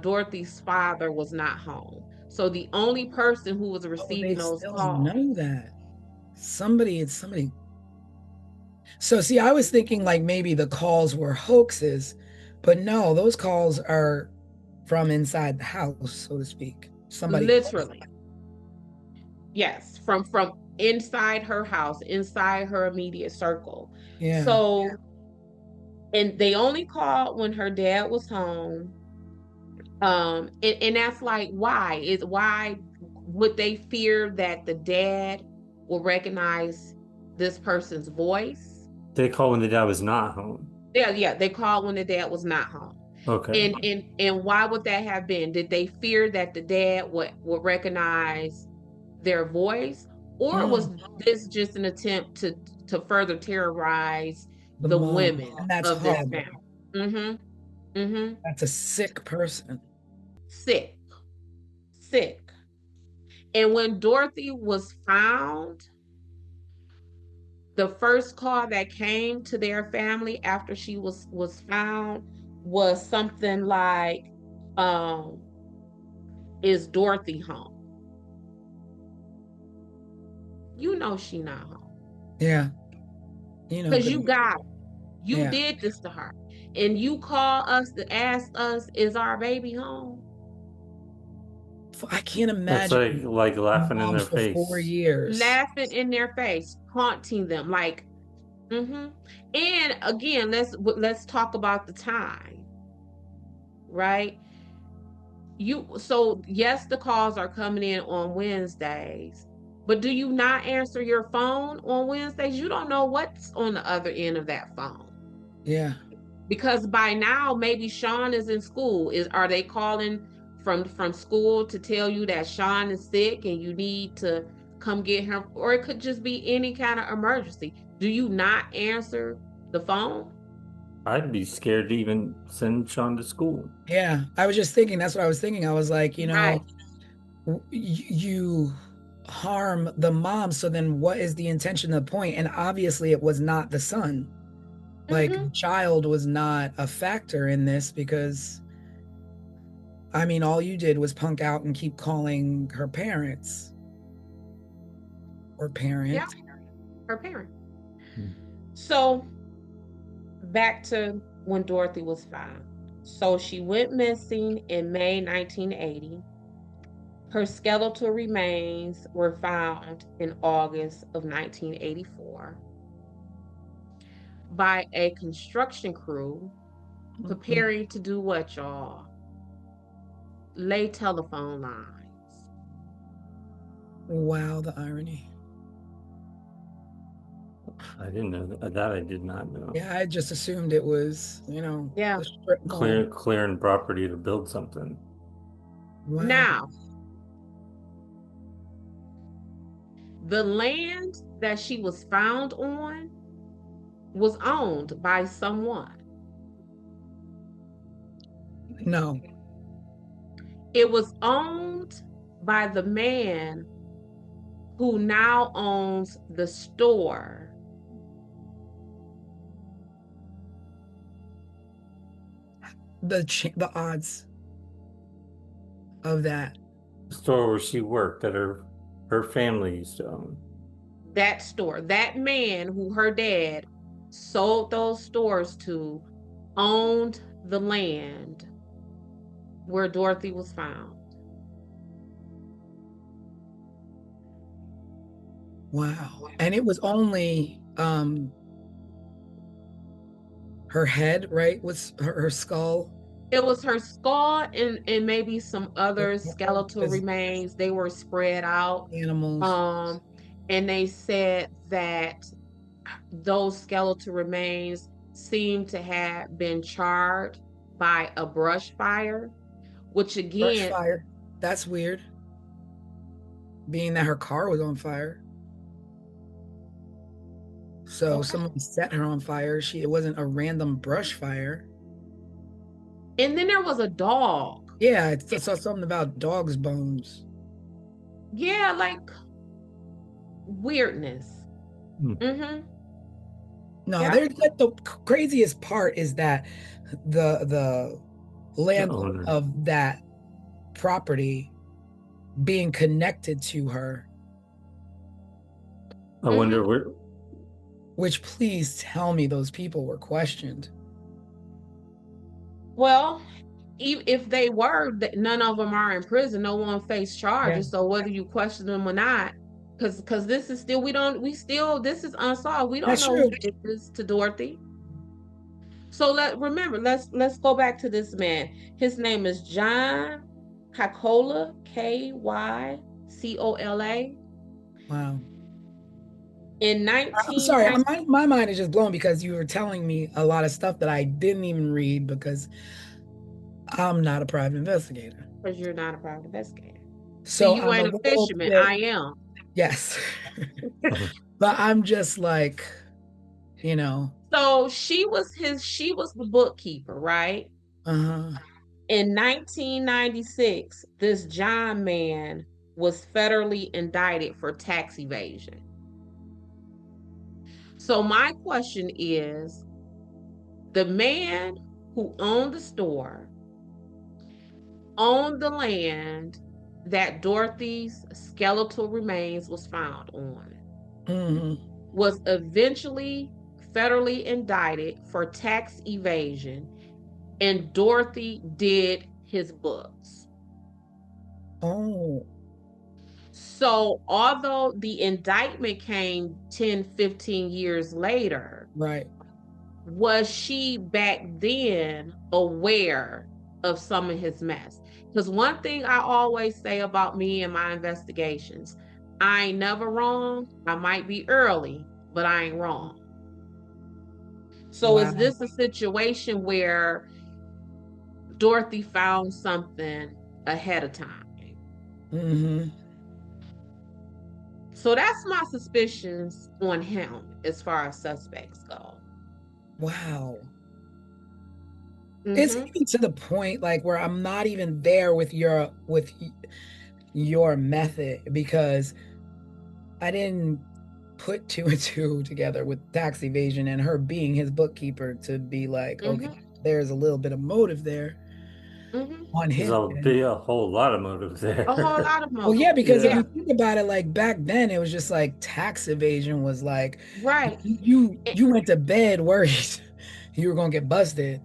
Dorothy's father was not home. So the only person who was Oh, they receiving those still calls. know that. It's somebody. So see, I was thinking like maybe the calls were hoaxes, but no, those calls are from inside the house, so to speak. Somebody calls. Literally, yes, from inside her house, inside her immediate circle. Yeah. So, and they only called when her dad was home. And that's like, why would they fear that the dad will recognize this person's voice? They call when the dad was not home. Yeah, they called when the dad was not home. Okay. And why would that have been? Did they fear that the dad would recognize their voice, or was Mm, this just an attempt to further terrorize the the mom. women And that's of this horrible. family? Mm-hmm. Mm-hmm. That's a sick person. Sick, sick. And when Dorothy was found, the first call that came to their family after she was found was something like, um, "Is Dorothy home?" You know she not home Yeah. because But you got her. You yeah. did this to her, and you call us to ask us, "Is our baby home?" I can't That's imagine like laughing in mom their for four face. years. Laughing in their face, taunting them, like, mm-hmm. And again, let's talk about the time, right? So yes, the calls are coming in on Wednesdays, but do you not answer your phone on Wednesdays? You don't know what's on the other end of that phone. Yeah. Because by now maybe Sean is in school. Are they calling from school to tell you that Sean is sick and you need to come get him? Or it could just be any kind of emergency. Do you not answer the phone? I'd be scared to even send Sean to school. Yeah. I was just thinking, that's what I was thinking. I was like, Right. you harm the mom, so then what is the intention, the point? And obviously it was not the son. Like Mm-hmm. the child was not a factor in this because I mean all you did was punk out and keep calling her parents or Yeah, parent. her parent. Hmm. So back to when Dorothy was found. So she went missing in May 1980. Her skeletal remains were found in August of 1984 by a construction crew Mhm. preparing to do what, y'all? Lay telephone lines. Wow, the irony. I didn't know that. I did not know. Yeah, I just assumed it was, Yeah. a strip mall. Clearing property to build something. Wow. Now, the land that she was found on was owned by someone. No, It was owned by the man who now owns the store. the odds of that. The store where she worked that her family used to own. That store, that man who her dad sold those stores to, owned the land where Dorothy was found. Wow. And it was only her head, right? Was her skull. It was her skull and maybe some other skeletal Because remains. They were spread out. animals. Um, and they said that those skeletal remains seem to have been charred by a brush fire, which Brush again, fire. That's weird. Being that her car was on fire. So okay. someone set her on fire. It wasn't a random brush fire. And then there was a dog. Yeah, I saw something about dog's bones. Yeah, like weirdness. Hmm. Mm-hmm. No, Yeah. the craziest part is that the The landlord owner. of that property being connected to her, I Mm-hmm. wonder where. which please tell me those people were questioned. Well, if they were, none of them are in prison. No one faced Yeah, charges. So whether you question them or not, because this is still this is unsolved. We don't that's know true. who did this to Dorothy. So let's go back to this man. His name is John Kycola, Kycola. Wow. In I'm sorry, 1990, my mind is just blown because you were telling me a lot of stuff that I didn't even read because I'm not a private investigator. because you're not a private investigator. See, So you I'm a ain't a little fisherman. bit, I am. yes. But I'm just like, you know, So she was the bookkeeper, right? uh-huh. In 1996, this John man was federally indicted for tax evasion. So my question is, the man who owned the store, owned the land that Dorothy's skeletal remains was found on, Hmm. was eventually federally indicted for tax evasion, and Dorothy did his books. Oh, So, although the indictment came 10, 15 years later, right. was she back then aware of some of his mess? Because one thing I always say about me and my investigations, I ain't never wrong. I might be early, but I ain't wrong. So, is Wow. this a situation where Dorothy found something ahead of time? Hmm. So that's my suspicions on him as far as suspects go. Wow. It's Mm-hmm. even to the point like where I'm not even there with your method because I didn't put two and two together with tax evasion and her being his bookkeeper to be like, okay, Mm-hmm. there's a little bit of motive there Mm-hmm. on There's his end. a whole lot of motive A whole there. lot of Well, motive. yeah, because if Yeah. Yeah, you think about it, like back then, it was just like tax evasion was like right. you went to bed worried you were gonna get busted.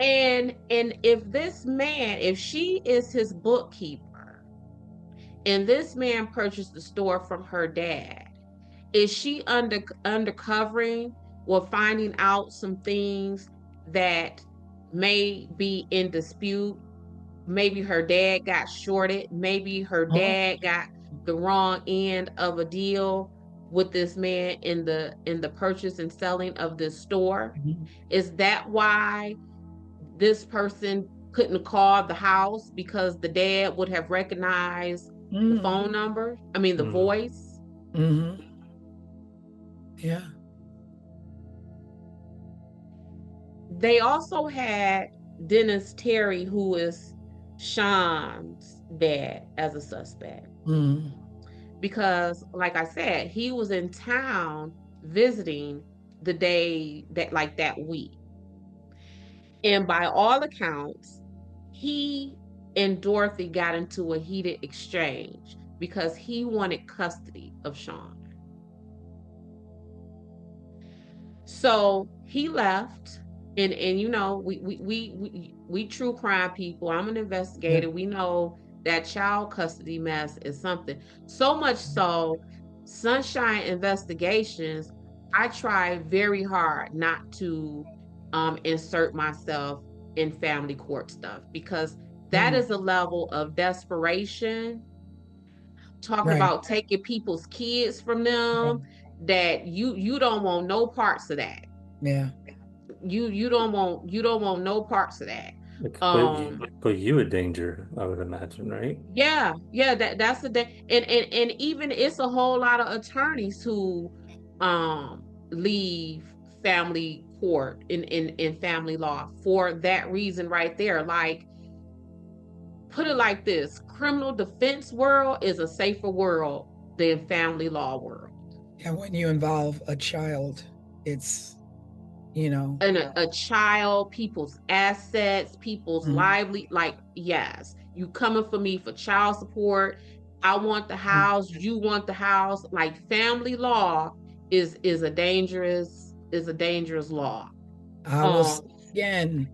And if this man, if she is his bookkeeper, and this man purchased the store from her dad, is she undercovering or finding out some things that may be in dispute? Maybe her dad got shorted. Maybe her Oh, dad got the wrong end of a deal with this man in the purchase and selling of this store? Mhm. Is that why this person couldn't call the house, because the dad would have recognized the Mm. phone number? I mean, the Mm. voice. Hmm. Yeah. They also had Dennis Terry, who is Sean's dad, as a suspect. Mm. Because, like I said, he was in town visiting the day that, like that week. And by all accounts, he and Dorothy got into a heated exchange because he wanted custody of Sean. So he left, and you know, we true crime people. I'm an Yeah. investigator. We know that child custody mess is something. So much so, Sunshine Investigations, I try very hard not to insert myself in family court stuff, because that Mm. is a level of desperation, talking Right. about taking people's kids from Yeah. them, that you don't want no parts of that. Yeah. You don't want no parts of that. It could um put you in danger, I would imagine, right? yeah, that's the day. And even it's a whole lot of attorneys who leave family court in family law for that reason right there. Like, put it like this: criminal defense world is a safer world than family law world. Yeah. When you involve a child, it's, you know, And a child, people's assets, people's mm, lively, like, yes, you coming for me for child support. I want the mm. house, you want the house. Like, family law is a dangerous law. I will say Um, again,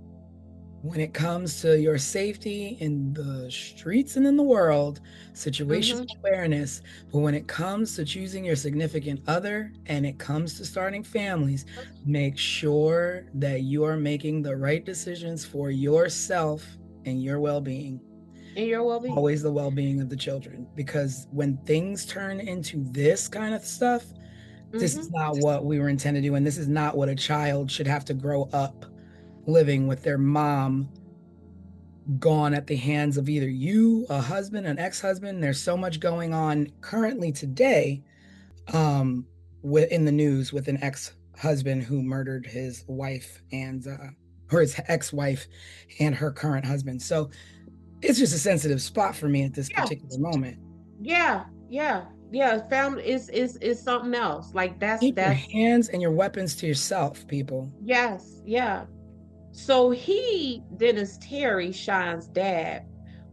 when it comes to your safety in the streets and in the world, situational mhm. awareness, but when it comes to choosing your significant other and it comes to starting families, make sure that you are making the right decisions for yourself and your well-being. And your well-being. Always the well-being of the children. Because when things turn into this kind of stuff, this is Mhm. not what we were intended to do, and this is not what a child should have to grow up living with their mom gone at the hands of either you, a husband, an ex-husband. There's so much going on currently today, in the news with an ex-husband who murdered his wife and or his ex-wife and her current husband. So it's just a sensitive spot for me at this Yeah, particular moment. yeah. Family is something else. Like, that's Keep your that's hands and your weapons to yourself, people. yes, yeah. So Dennis Terry, Sean's dad,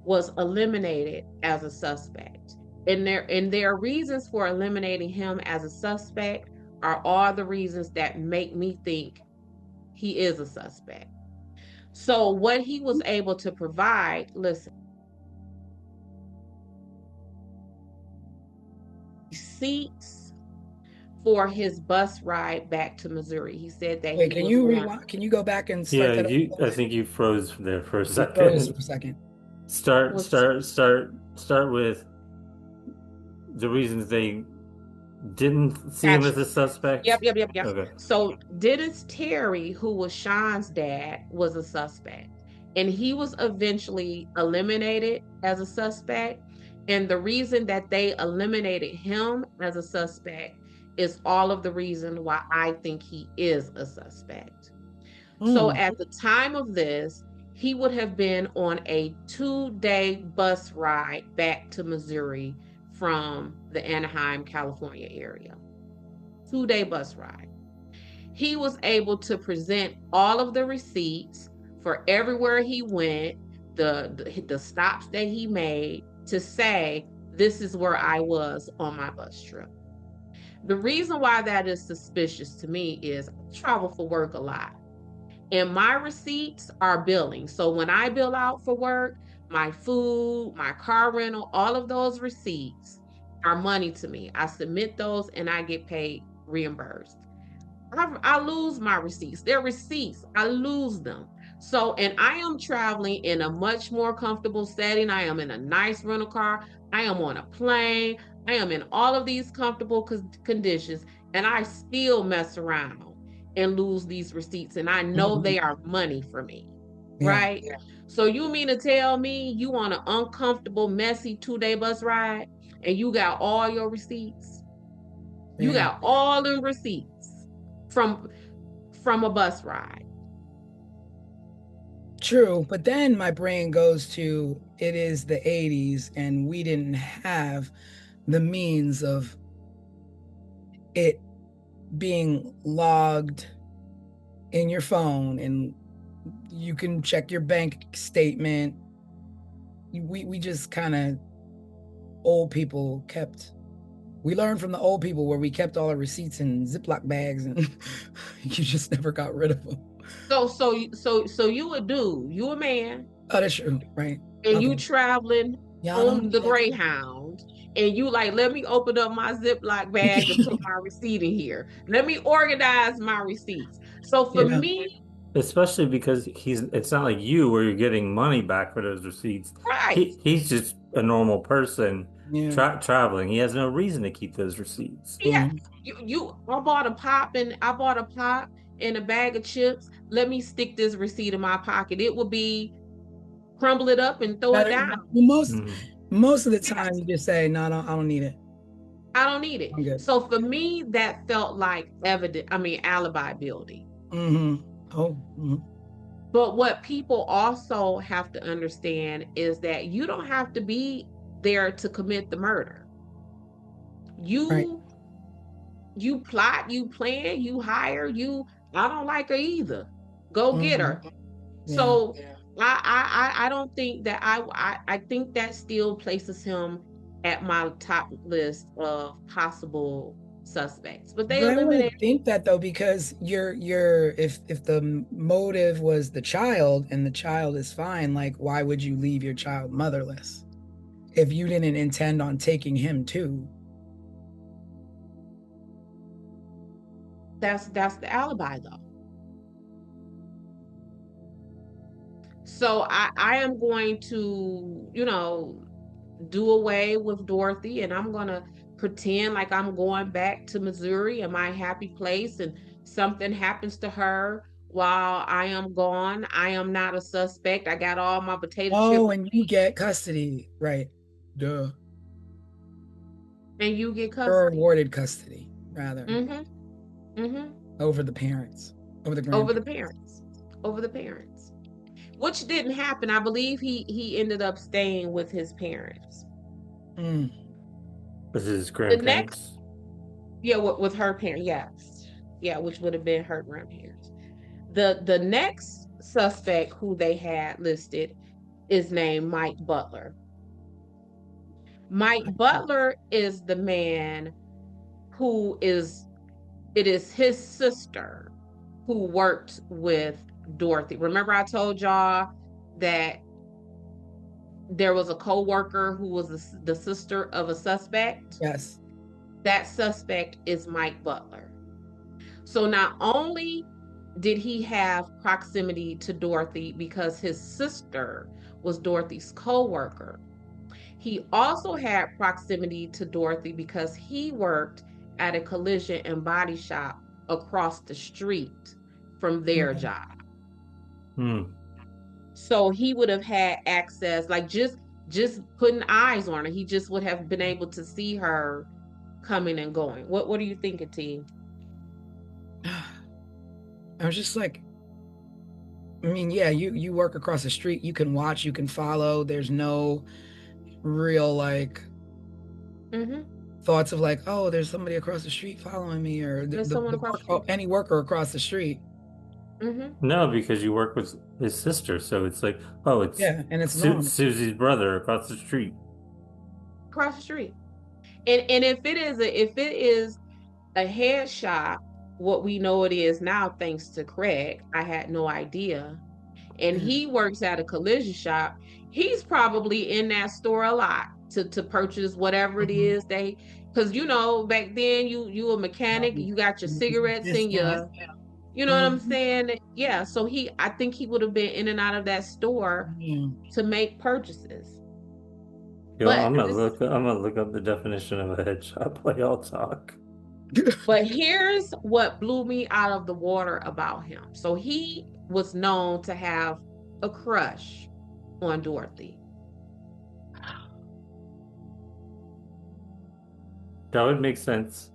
was eliminated as a suspect. And their reasons for eliminating him as a suspect are all the reasons that make me think he is a suspect. So what he was able to provide, listen, receipts for his bus ride back to Missouri. He said that Wait, he can was you on. rewind? Can you go back and start Yeah, that I over? think you froze there for a You froze second. for a second. Start, Was start, start, start with the reasons they didn't see him as Gotcha. a suspect. Yep. Okay. So Dennis Terry, who was Sean's dad, was a suspect. And he was eventually eliminated as a suspect. And the reason that they eliminated him as a suspect is all of the reason why I think he is a suspect. So Mm. at the time of this, he would have been on a 2-day bus ride back to Missouri from the Anaheim, California area. 2-day bus ride. He was able to present all of the receipts for everywhere he went, the stops that he made, to say, this is where I was on my bus trip. The reason why that is suspicious to me is I travel for work a lot, and my receipts are billing. So when I bill out for work, my food, my car rental, all of those receipts are money to me. I submit those and I get paid, reimbursed. I lose my receipts. They're receipts. I lose them. So, and I am traveling in a much more comfortable setting. I am in a nice rental car. I am on a plane. I am in all of these comfortable conditions, and I still mess around and lose these receipts. And I know Mhm. they are money for me, Yeah. right? Yeah. So, you mean to tell me you on an uncomfortable, messy 2 day bus ride and you got all your receipts? You Yeah. got all the receipts from a bus ride. True. But then my brain goes to it is the 80s and we didn't have the means of it being logged in your phone and you can check your bank statement. We just kind of old people kept we learned from the old people where we kept all our receipts in Ziploc bags and you just never got rid of them. So you a man, Oh, that's true, right? and you Okay. traveling Y'all don't on the need that. Greyhound, and you like, let me open up my Ziploc bag and put my receipt in here. Let me organize my receipts. So for Yeah, me, Especially because it's not like you where you're getting money back for those receipts. right? He's just a normal person yeah. traveling. He has no reason to keep those receipts. Yeah, Mhm. I bought a pop and a bag of chips. Let me stick this receipt in my pocket. It would be crumble it up and throw it Better, down. Mm. most of the Yeah, time you just say, no, no, I don't need it. I don't need it. I'm good. So for me, that felt like alibi building. Mm-hmm. Oh, mhm. But what people also have to understand is that you don't have to be there to commit the murder. Right. You you plot, you plan, you hire, you I don't like her either. Go get Hmm. her. Yeah. So I don't think that I think that still places him at my top list of possible suspects. But they But I eliminated. wouldn't think that though, because you're if the motive was the child and the child is fine, like why would you leave your child motherless if you didn't intend on taking him too? That's the alibi though. So I am going to, do away with Dorothy, and I'm going to pretend like I'm going back to Missouri and my happy place, and something happens to her while I am gone. I am not a suspect. I got all my potato chip Oh, and you get custody, right? Duh. and you get Or custody. awarded custody, rather, Mm-hmm. Mm-hmm. over the parents, over the Over the grandparents. parents. Over the parents. Which didn't happen. I believe he ended up staying with his parents. Mm. This is his The next, grandparents. yeah, with her parents, yes. Yeah, which would have been her grandparents. The next suspect who they had listed is named Mike Butler. Mike Butler is the man who is it is his sister who worked with Dorothy. Remember I told y'all that there was a co-worker who was the sister of a suspect? Yes. That suspect is Mike Butler. So not only did he have proximity to Dorothy because his sister was Dorothy's co-worker, he also had proximity to Dorothy because he worked at a collision and body shop across the street from their Mhm. job. Hmm. So he would have had access, like just putting eyes on her. He just would have been able to see her coming and going. What are you thinking, T? I was just like, I mean, yeah, you work across the street, you can watch, you can follow. There's no real like Mm-hmm. thoughts of like, oh, there's somebody across the street following me, or There's someone the across work, the oh, street. any worker across the street. Mm-hmm. No, because you work with his sister, so it's like, oh, it's Yeah, and it's normal. Susie's brother across the street. Across the street. And if it is a head shop, what we know it is now, thanks to Craig, I had no idea. And Yeah. he works at a collision shop. He's probably in that store a lot to purchase whatever it Mhm. is because back then you a mechanic, you got your cigarettes in Distance. your You know what I'm Mhm. saying? Yeah. So I think he would have been in and out of that store Yeah. to make purchases. Yo, But this, I'm gonna look up the definition of a headshot play all talk. but here's what blew me out of the water about him. So he was known to have a crush on Dorothy. That would make sense.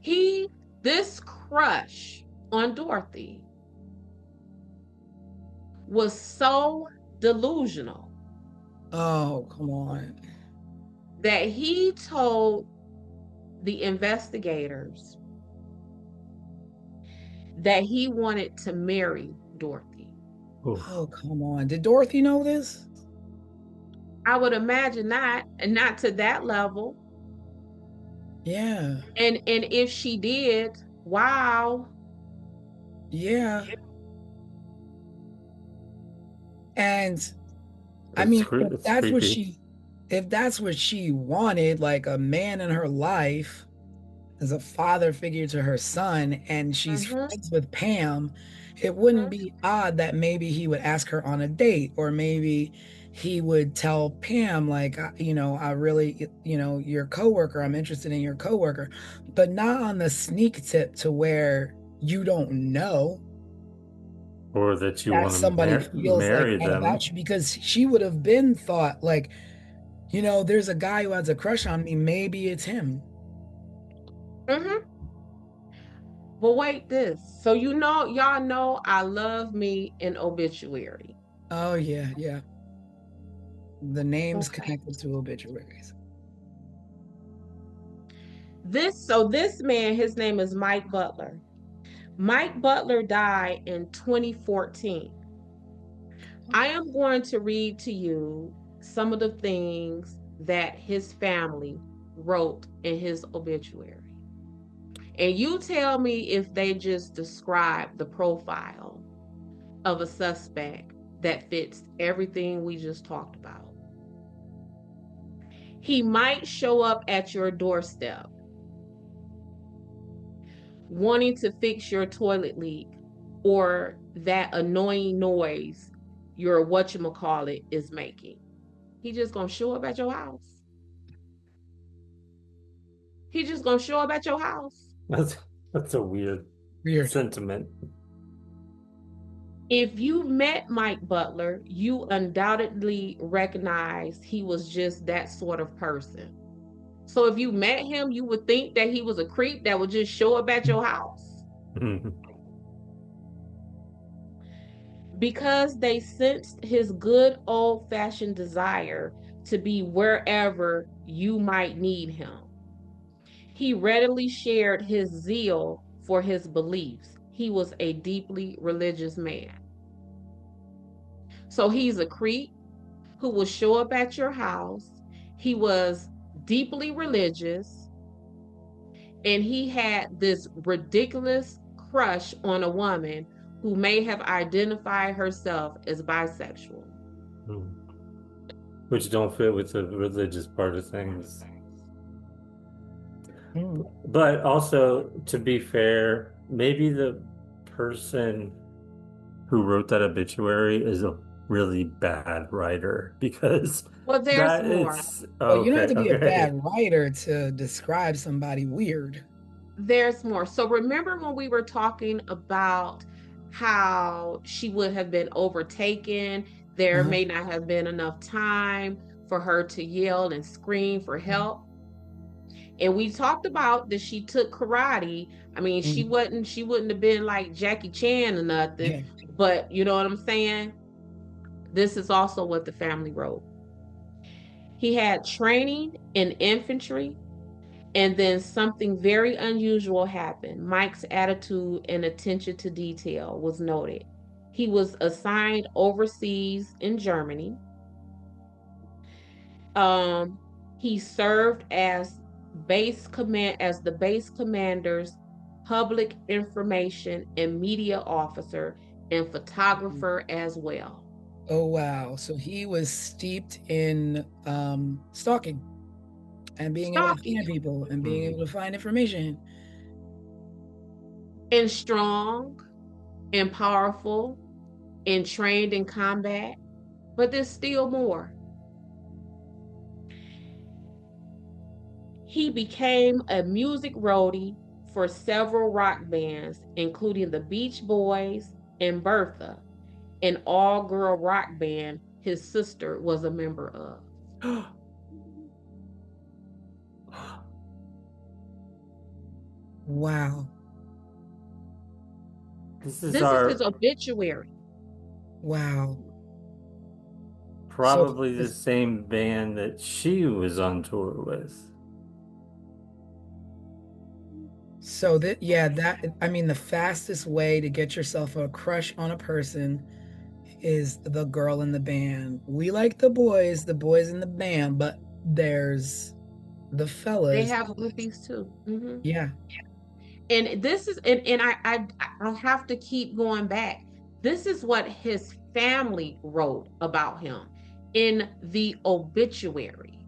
He, this crush on Dorothy was so delusional Oh, come on. that he told the investigators that he wanted to marry Dorothy. Oof. Oh, come on. Did Dorothy know this? I would imagine not, and not to that level. Yeah. And if she did, wow. Yeah. And I mean, It's creepy. if that's what she wanted, like a man in her life as a father figure to her son, and she's Mm-hmm, friends with Pam, it wouldn't be odd that maybe he would ask her on a date, or maybe he would tell Pam, like, I really, your coworker, I'm interested in your coworker, but not on the sneak tip to where you don't know Or that you that want to somebody feels like marry that them. about you, because she would have been thought like, there's a guy who has a crush on me, maybe it's him. mm-hmm. But wait, this. So y'all know I love me an obituary. Oh yeah, yeah. The names Okay. connected to obituaries. This man, his name is Mike Butler. Mike Butler died in 2014. I am going to read to you some of the things that his family wrote in his obituary. And you tell me if they just describe the profile of a suspect that fits everything we just talked about. He might show up at your doorstep wanting to fix your toilet leak or that annoying noise your whatchamacallit is making. He just gonna show up at your house. He just gonna show up at your house. That's that's a weird Weird. sentiment. If you met Mike Butler, you undoubtedly recognize he was just that sort of person. So if you met him, you would think that he was a creep that would just show up at your house. Because they sensed his good old fashioned desire to be wherever you might need him. He readily shared his zeal for his beliefs. He was a deeply religious man. So he's a creep who will show up at your house. He was deeply religious and he had this ridiculous crush on a woman who may have identified herself as bisexual. Which don't fit with the religious part of things. Mm. But also, to be fair, maybe the person who wrote that obituary is a really bad writer because Well, there's that more. it's Well, you don't have okay, to be a okay. bad writer to describe somebody weird. There's more. So remember when we were talking about how she would have been overtaken, there Uh-huh. may not have been enough time for her to yell and scream for help. And we talked about that she took karate. I mean, Mhm. she wouldn't have been like Jackie Chan or nothing, Yeah. but you know what I'm saying? This is also what the family wrote. He had training in infantry. And then something very unusual happened. Mike's attitude and attention to detail was noted. He was assigned overseas in Germany. Um, he served as the base commander's public information and media officer and photographer as well. Oh wow. So he was steeped in stalking and being able to Stalking. find people and being Hmm. able to find information. and strong and powerful and trained in combat, but there's still more. He became a music roadie for several rock bands, including the Beach Boys and Bertha, an all girl rock band his sister was a member of. Wow. This is This is his our obituary. Wow. So probably the same band that she was on tour with. so that yeah, that I mean the fastest way to get yourself a crush on a person is the girl in the band. We like the boys in the band, but there's the They fellas. have groupies too. Yeah. And this is and I have to keep going back. This is what his family wrote about him in the obituary.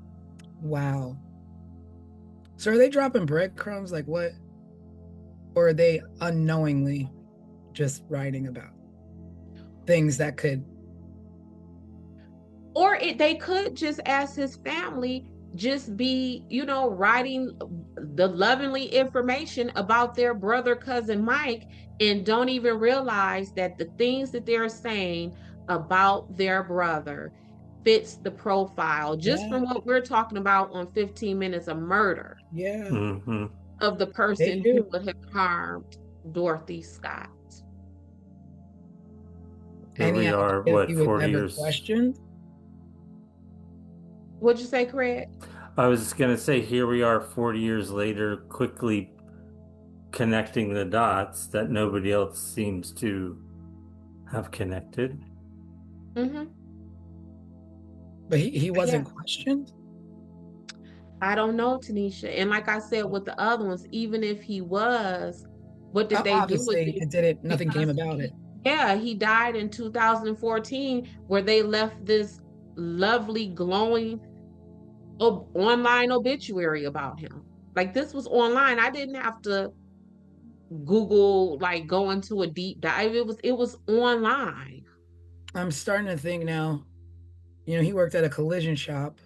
Wow. So are they dropping breadcrumbs like what? Or are they unknowingly just writing about things that could They could just, as his family, just be, writing the lovingly information about their brother, cousin Mike, and don't even realize that the things that they're saying about their brother fits the profile just yeah, from what we're talking about on 15 Minutes of Murder yeah, Hmm. of the they person who do. would have harmed Dorothy Scott. Here Any we idea are, if what, he was 40 ever years? questioned? What'd you say, Craig? I was going to say, here we are 40 years later, quickly connecting the dots that nobody else seems to have connected. Mm-hmm. But he Yeah. wasn't questioned? I don't know, Tanisha. And like I said with the other ones, even if he was, what did they do with Obviously, it? it didn't, nothing came Because about it. yeah, he died in 2014, where they left this lovely, glowing online obituary about him. Like this was online. I didn't have to Google, like go into a deep dive. It was online. I'm starting to think now, he worked at a collision shop.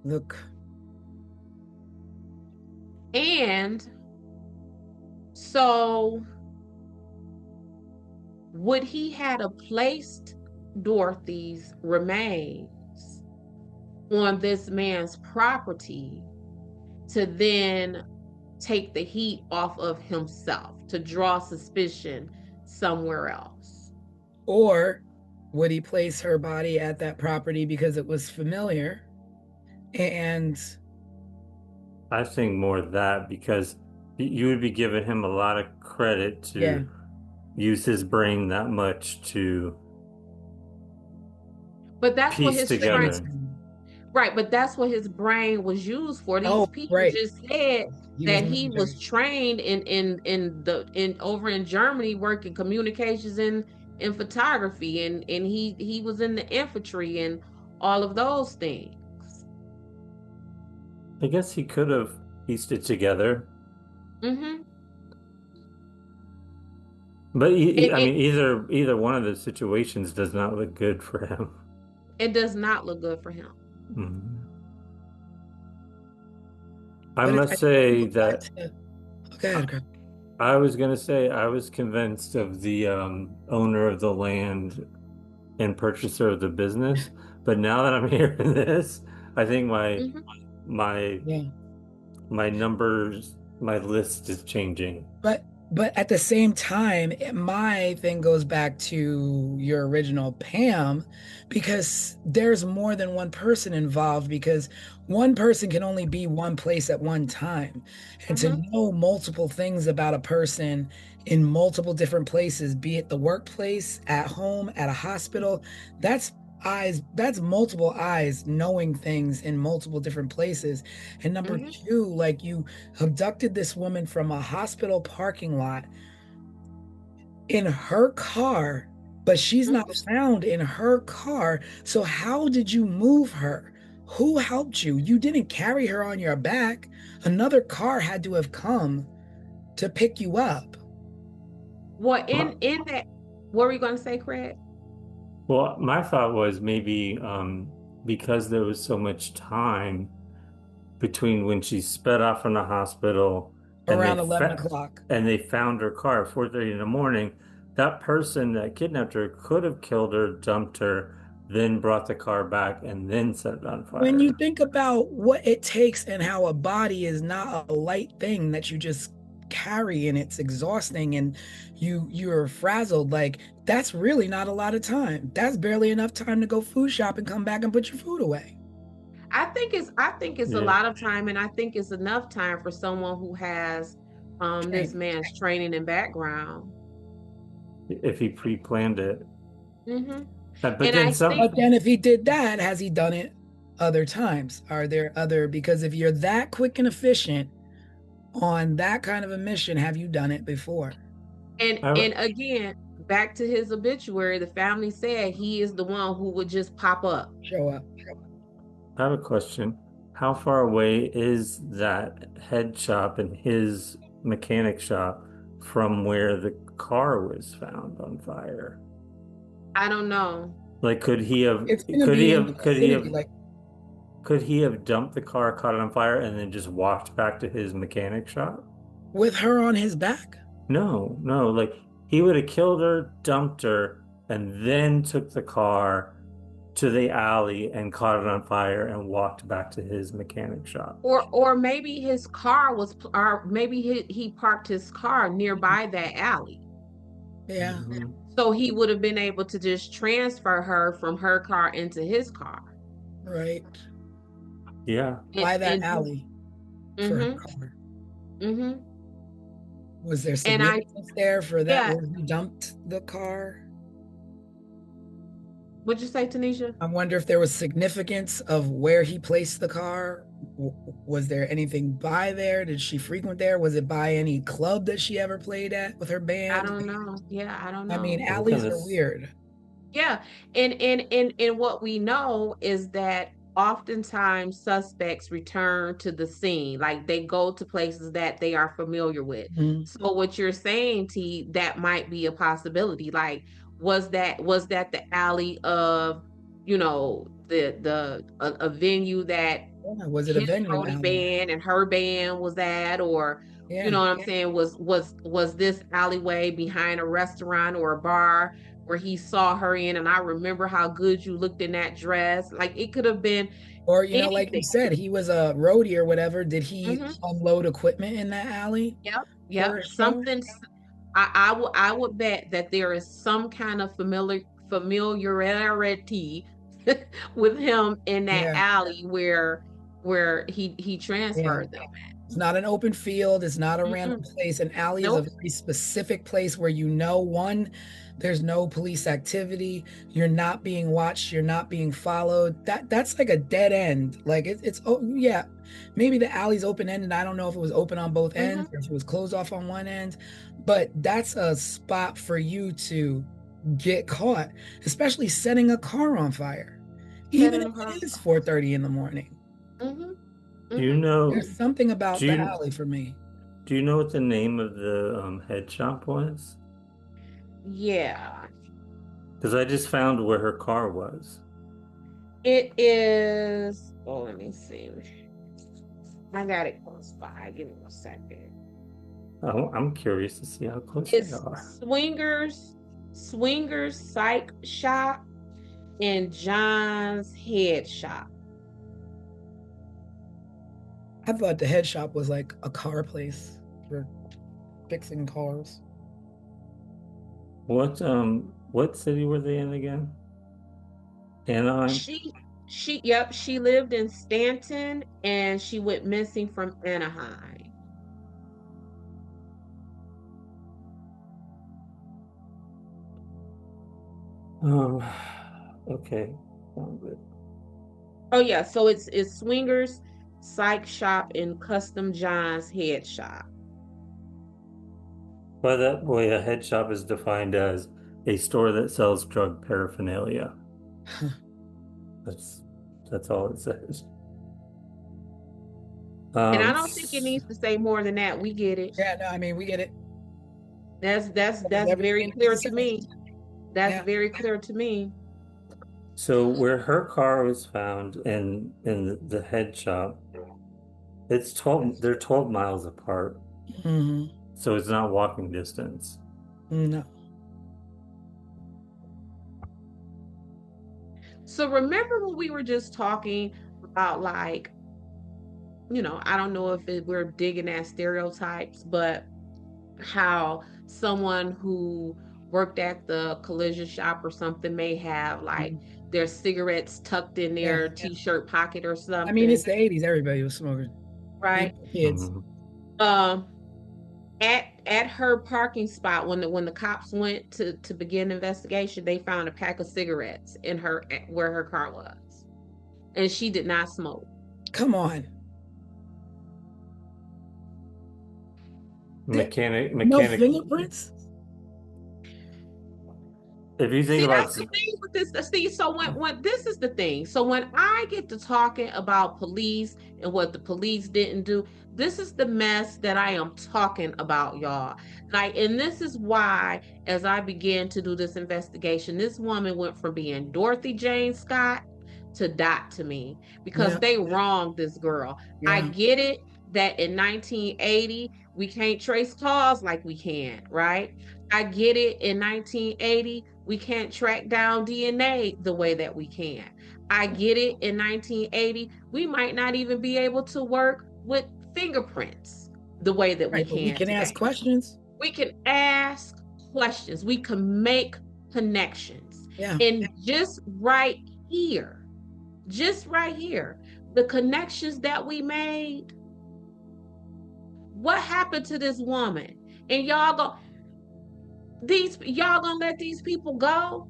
Look, And so would he had a placed Dorothy's remains on this man's property to then take the heat off of himself, to draw suspicion somewhere else. or would he place her body at that property because it was familiar? And I think more of that because you would be giving him a lot of credit yeah, to use his brain that much to But that's what piece his brain, together. tracing. right, but that's what his brain was used for. These Oh, people right. just said He was that he was military. trained in over in Germany, working communications and photography, and he was in the infantry and all of those things. I guess he could have pieced it together. Mm-hmm. But It, I it mean, either one of the situations does not look good for him. it does not look good for him. Mhm. I But must I say go back that to, go ahead, Greg. I was going to say I was convinced of the owner of the land and purchaser of the business, but now that I'm hearing this, I think Mm-hmm. my Yeah. my numbers, my list is changing. But at the same time, my thing goes back to your original Pam, because there's more than one person involved, because one person can only be one place at one time. And to Mm-hmm. know multiple things about a person in multiple different places, be it the workplace, at home, at a hospital, that's that's multiple eyes knowing things in multiple different places. And number Mm-hmm. two, like, you abducted this woman from a hospital parking lot in her car, but she's not Mm-hmm. found in her car. So how did you move her? Who helped you? You didn't carry her on your back. Another car had to have come to pick you up. Well, My, in that, what were you going to say, Craig? well, my thought was maybe because there was so much time between when she sped off from the hospital and Around 11 o'clock. they found her car at 4:30 in the morning, that person that kidnapped her could have killed her, dumped her, then brought the car back and then set it on When you fire. think about what it takes and how a body is not a light thing that you just carry and it's exhausting and you're frazzled, like that's really not a lot of time. That's barely enough time to go food shop and come back and put your food away. I think it's a Yeah. lot of time, and I think it's enough time for someone who has this Train. man's training and background. If he pre-planned it. Hmm. But And then I some, think But then if he did that, has he done it other times? Are there other, because if you're that quick and efficient on that kind of a mission, have you done it before? and again, back to his obituary, the family said he is the one who would just pop up. Show up. I have a question. How far away is that head shop and his mechanic shop from where the car was found on fire? I don't know. Like, It's going to be in the vicinity, like could he have dumped the car, caught it on fire, and then just walked back to his mechanic shop? with her on his back. No, no, like he would have killed her, dumped her, and then took the car to the alley and caught it on fire and walked back to his mechanic shop. Or maybe his car was, or maybe he parked his car nearby that alley. Yeah, Mhm. So he would have been able to just transfer her from her car into his car. right. Yeah. And, Why that and alley for her mm-hmm, car? mm-hmm. Was there And I, significance there for that yeah, where he dumped the car? what'd you say, Tanisha? I wonder if there was significance of where he placed the car. Was there anything by there? Did she frequent there? Was it by any club that she ever played at with her I band? don't know. Yeah, I don't I mean, know. What kind alleys of are weird. Yeah, and what we know is that oftentimes suspects return to the scene, like they go to places that they are familiar with. Mhm. So what you're saying, T, that might be a possibility. Like, was that the alley of, the a venue that Yeah, was it a his venue roadie alley? band and her band was at, or you Yeah. know what I'm saying, was this alleyway behind a restaurant or a bar where he saw her in, and I remember how good you looked in that dress. Like it could have been Or, like you anything. said, he was a roadie or whatever. Did he Hmm. unload equipment in that alley Yep, for yep. a show? I would bet that there is some kind of familiarity with him in that Yeah. alley where he Yeah. transferred them. It's not an open field. It's not a random Mm-mm. place. An alley is a Nope. very specific place where one, there's no police activity. You're not being watched. You're not being followed. That's like a dead end. Like it's oh yeah, maybe the alley's open ended. I don't know if it was open on both ends Hmm. or if it was closed off on one end, but that's a spot for you to get caught, especially setting a car on fire, even Setting if them it up. is 4:30 in the morning. Hmm. Do you Hmm. know There's something do about the you alley for me. do you know what the name of the head shop was? Yeah. Because I just found where her car was. It is. Oh, let me see. I got it close by. Give me a second. I'm curious to see how close they It's are. Swingers Psych Shop and John's Head Shop. I thought the head shop was like a car place for fixing cars. What city were they in again? Anaheim? She yep, she lived in Stanton and she went missing from Anaheim. Um, okay. Found it. Oh yeah, so it's Swingers Psych Shop and Custom John's Head Shop. By that way, a head shop is defined as a store that sells drug paraphernalia. That's that's all it says. And I don't think it s- needs to say more than that. We get it. Yeah, no, I mean, we get it. That's very Everything needs clear to to say. me. That's Yeah. very clear to me. so where her car was found in the head shop, it's 12, they're 12 miles apart. Hmm. So it's not walking distance. No. So remember when we were just talking about like, I don't know if we're digging at stereotypes, but how someone who worked at the collision shop or something may have like Mhm. their cigarettes tucked in Yeah. their t-shirt pocket or I mean, something, it's the 80s. Everybody was smoking. right? Even kids. Mhm. Um, at her parking spot when the cops went to begin investigation, they found a pack of cigarettes in her where her car was, and she did not smoke. Come on. There, Mechanic, no mechanic. fingerprints? If you think See, about, that's the thing with this. See, so when this is the thing. So when I get to talking about police and what the police didn't do, this is the mess that I am talking about, y'all. Like, and this is why, as I began to do this investigation, this woman went from being Dorothy Jane Scott to Dot to me because Yeah. they wronged this girl. I Yeah. get it that in 1980 we can't trace cars like we can, right? I get it in 1980 we can't track down DNA the way that we can. I get it in 1980 we might not even be able to work with fingerprints the way that we Right. But we can can ask today. questions. We can ask questions, we can make connections. Yeah. And just right here, the connections that we made, what happened to this woman? And y'all gonna let these people go?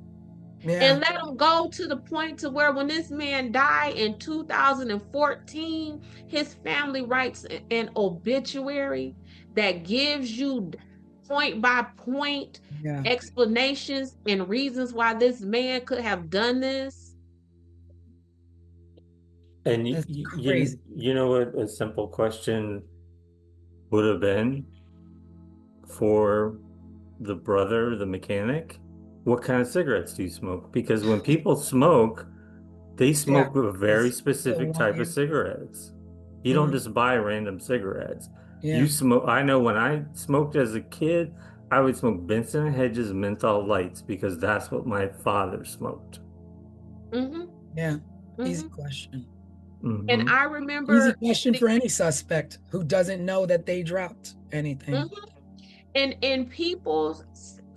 Yeah. And let them go to the point to where when this man died in 2014, his family writes an obituary that gives you point by point Yeah. explanations and reasons why this man could have done this. and That's crazy. you know what a simple question would have been for the brother, the mechanic? What kind of cigarettes do you smoke? Because when people smoke, they Yeah. smoke a very It's so specific type of wired. cigarettes. You don't Hmm. just buy random cigarettes. You Yeah. smoke, I know when I smoked as a kid, I would smoke Benson and Hedges menthol lights because that's what my father smoked. Mm-hmm, Yeah. Easy mm-hmm. question. And Hmm I Easy remember question for any suspect who doesn't know that they dropped anything. mhm. And people's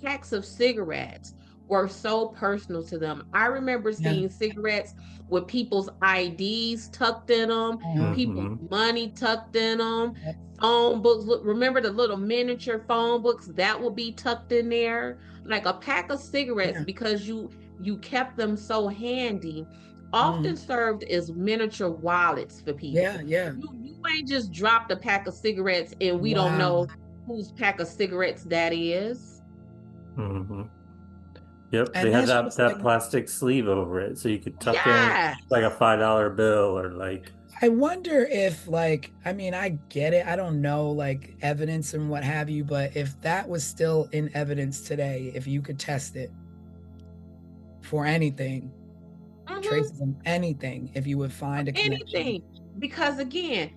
packs of cigarettes were so personal to them. I remember Yeah. seeing cigarettes with people's IDs tucked in them, Uh-huh. people's hmm money tucked in them, Yep. phone books. Look, remember the little miniature phone books that would be tucked in there, like a pack of cigarettes Yeah. because you kept them so handy. Hmm. Often served as miniature wallets for Yeah. people. Yeah. You ain't just dropped a pack of cigarettes and we don't Wow. know whose pack of cigarettes that is. hmm Yep, they And had that's that just like, that plastic sleeve over it, so you could tuck in like Yes. a $5 bill or like. I wonder if, like, I mean, I get it. I don't know, like, evidence and what have you, but if that was still in evidence today, if you could test it for anything, Hmm. traces of anything, if you would find a connection. Anything. Because again,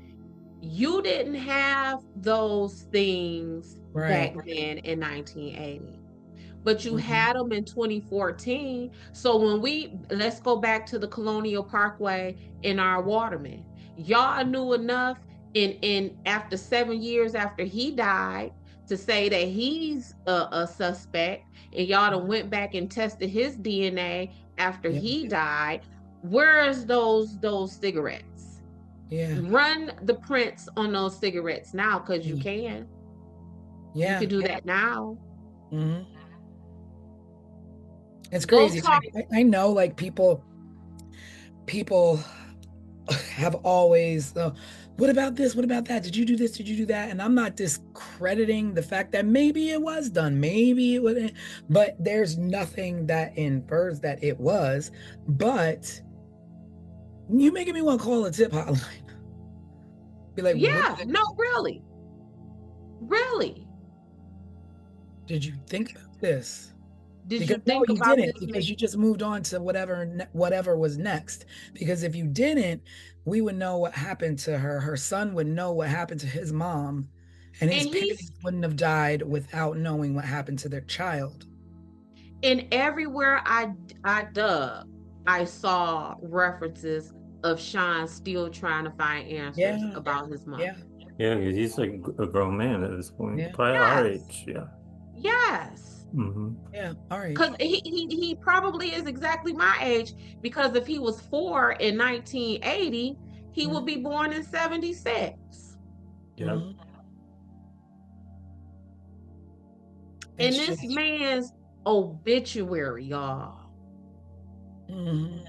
you didn't have those things Right. back then in 1980, but you Hmm. had them in 2014. So let's go back to the Colonial Parkway in our Waterman. Y'all knew enough in after 7 years after he died to say that he's a suspect, and y'all done went back and tested his DNA after Yeah. he died. Where's those cigarettes? Yeah. Run the prints on those cigarettes now, because you Yeah. can. You Yeah. can do that now. Hmm. It's Go crazy. talk. I know, like, people have always, what about this? What about that? Did you do this? Did you do that? And I'm not discrediting the fact that maybe it was done, maybe it wasn't, but there's nothing that infers that it was. But you making me want to call a tip hotline. Be like, what Yeah, no, really. Really. did you think about this? Did Because you no, think you about didn't, this man? because you just moved on to whatever was next. Because if you didn't, we would know what happened to her. Her son would know what happened to his mom, and his And parents wouldn't have died without knowing what happened to their child. and everywhere I dug, I saw references of Sean still trying to find answers Yeah, about his mother. yeah, Yeah, 'cause he's like a grown man at this point, yeah, probably our Yes. age. Yeah. Yes. Hmm. yeah. All right. Because he probably is exactly my age, because if he was 4 in 1980, he would Mhm, be born in 76. Yeah. mhm. And It's this just, man's obituary, y'all. mhm.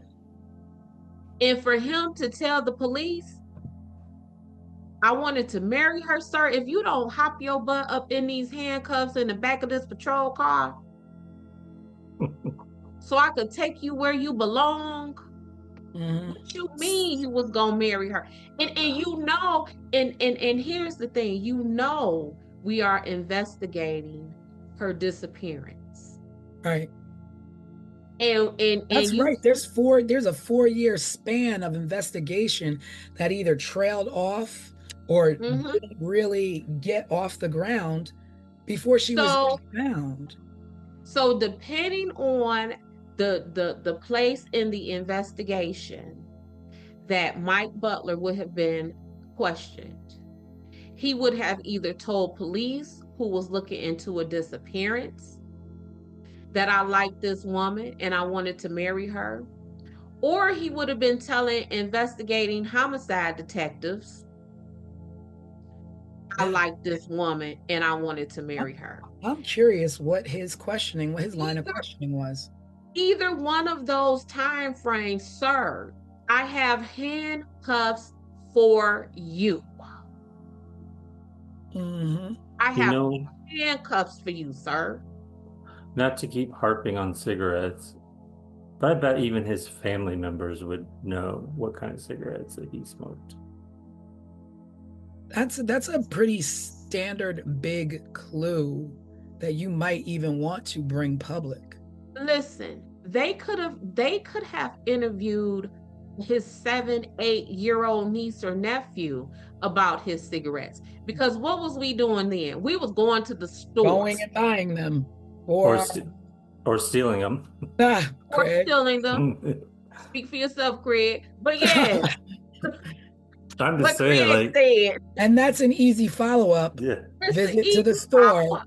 And for him to tell the police, I wanted to marry her, sir, if you don't hop your butt up in these handcuffs in the back of this patrol car so I could take you where you belong. Mhm. What you mean you was gonna marry her? And you know, and here's the thing, you know, we are investigating her disappearance. Right. And That's you right. There's a 4-year span of investigation that either trailed off or mhm. didn't really get off the ground before she was So found. so depending on the place in the investigation that Mike Butler would have been questioned, he would have either told police who was looking into a disappearance that I liked this woman and I wanted to marry her, or he would have been telling investigating homicide detectives, I Yeah. liked this woman and I wanted to I'm, marry her. I'm curious what what his line of Either questioning was. either one of those time frames, sir, I have handcuffs for you. Hmm. I You have know, handcuffs for you, sir. not to keep harping on cigarettes, but I bet even his family members would know what kind of cigarettes that he smoked. That's a pretty standard big clue that you might even want to bring public. Listen, they could have interviewed his 7, 8 year old niece or nephew about his cigarettes. Because what was we doing then? We was going to the Going stores and buying them Or for st or stealing them. or Craig. stealing them. Speak for yourself, Craig. But yes, I'm just what saying, Craig like, said. And that's an easy follow-up. yeah. It's an Visit to easy the store. follow-up.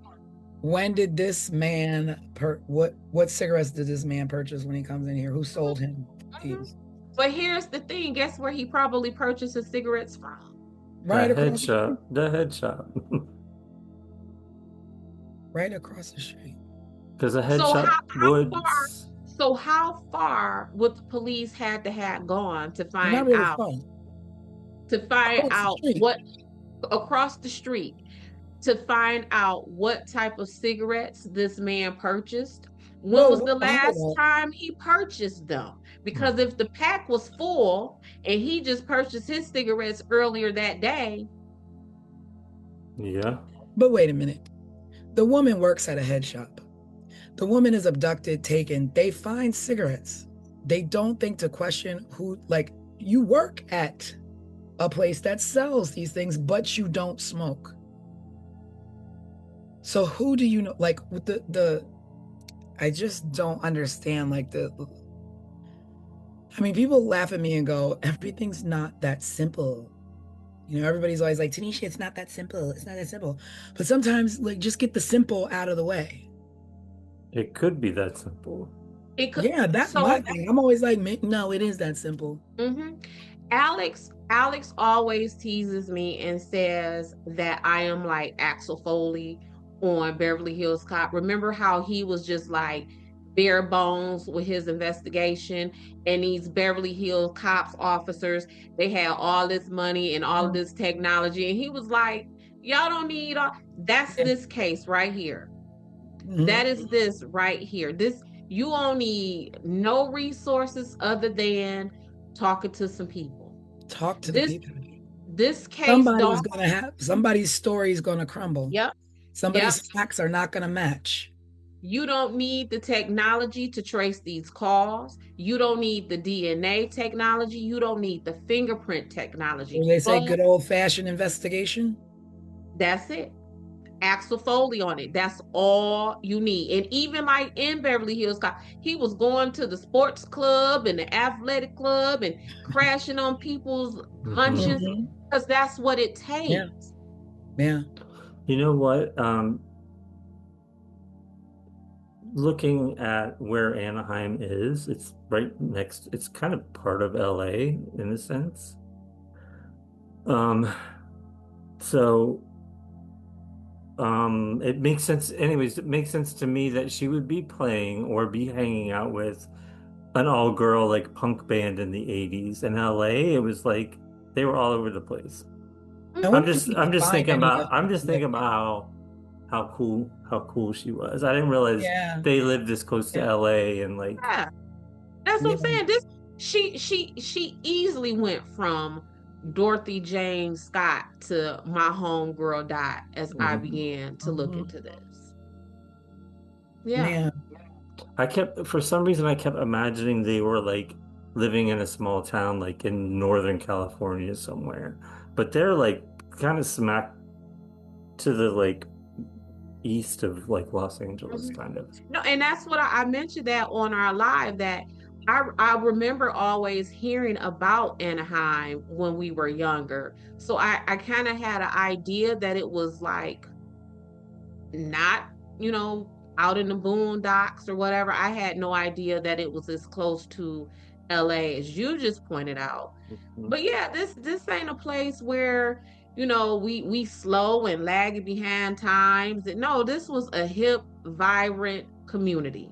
When did this man what cigarettes did this man purchase when he comes in here? Who sold him Mhm. these? But here's the thing, guess where he probably purchased his cigarettes from? Right across the street. The head shop. Right across the street. Because a head So how shop would, far so how far would the police had to have gone Not really far. to find Across the out street. what across the street to find out what type of cigarettes this man purchased? When was Whoa, the hold last up. time he purchased them? Because if the pack was full and he just purchased his cigarettes earlier that day, yeah. But wait a minute. The woman works at a head shop. The woman is abducted, taken. They find cigarettes. They don't think to question who, like, you work at a place that sells these things, but you don't smoke. So who do you know? Like with the I just don't understand like I mean, people laugh at me and go, everything's not that simple. You know, everybody's always like, Tanisha, it's not that simple. It's not that simple. But sometimes, like, just get the simple out of the way. It could be that simple. it could Yeah, that's my so thing. I'm always like, no, it is that simple. mhm. Alex always teases me and says that I am like Axel Foley on Beverly Hills Cop. Remember how he was just like bare bones with his investigation, and these Beverly Hills cops officers, they had all this money and all of this technology, and he was like, y'all don't need all that's Yeah. this case right here. Mhm. That is this right here. This you don't need no resources other than talking to some people. Talk to the This people. This case don't. Somebody's story is gonna crumble. Yep. Yep. Somebody's facts are not gonna match. You don't need the technology to trace these calls. You don't need the DNA technology. You don't need the fingerprint technology. Will they say But good old fashioned investigation? that's it. Axel Foley on it. That's all you need. And even like in Beverly Hills Cop, he was going to the sports club and the athletic club and crashing on people's Mhm. hunches because that's what it Yeah. takes. Yeah. You know what? Looking at where Anaheim is, it's right next, it's kind of part of LA in a sense. Um, so it makes sense, anyways, it makes sense to me that she would be playing or be hanging out with an all-girl like punk band in the 80s. In LA, it was like they were all over the place. I Mhm. wonder if we I'm can just find thinking any about I'm just like, thinking about how cool she was. I didn't realize yeah. they lived this close to Yeah. LA and like Yeah, that's what I'm Yeah. saying. This she easily went from Dorothy Jane Scott to my homegirl died as I mhm. began to look Mhm. into this. Yeah. Man. I kept for some reason I kept imagining they were like living in a small town like in Northern California somewhere. But they're like kind of smack to the like east of like Los Angeles Mhm. kind of. No, and that's what I mentioned that on our live that I remember always hearing about Anaheim when we were younger. So I kind of had an idea that it was like not, you know, out in the boondocks or whatever. I had no idea that it was as close to LA as you just pointed out. Mhm. But yeah, this ain't a place where, you know, we slow and lagging behind times. No, this was a hip, vibrant community.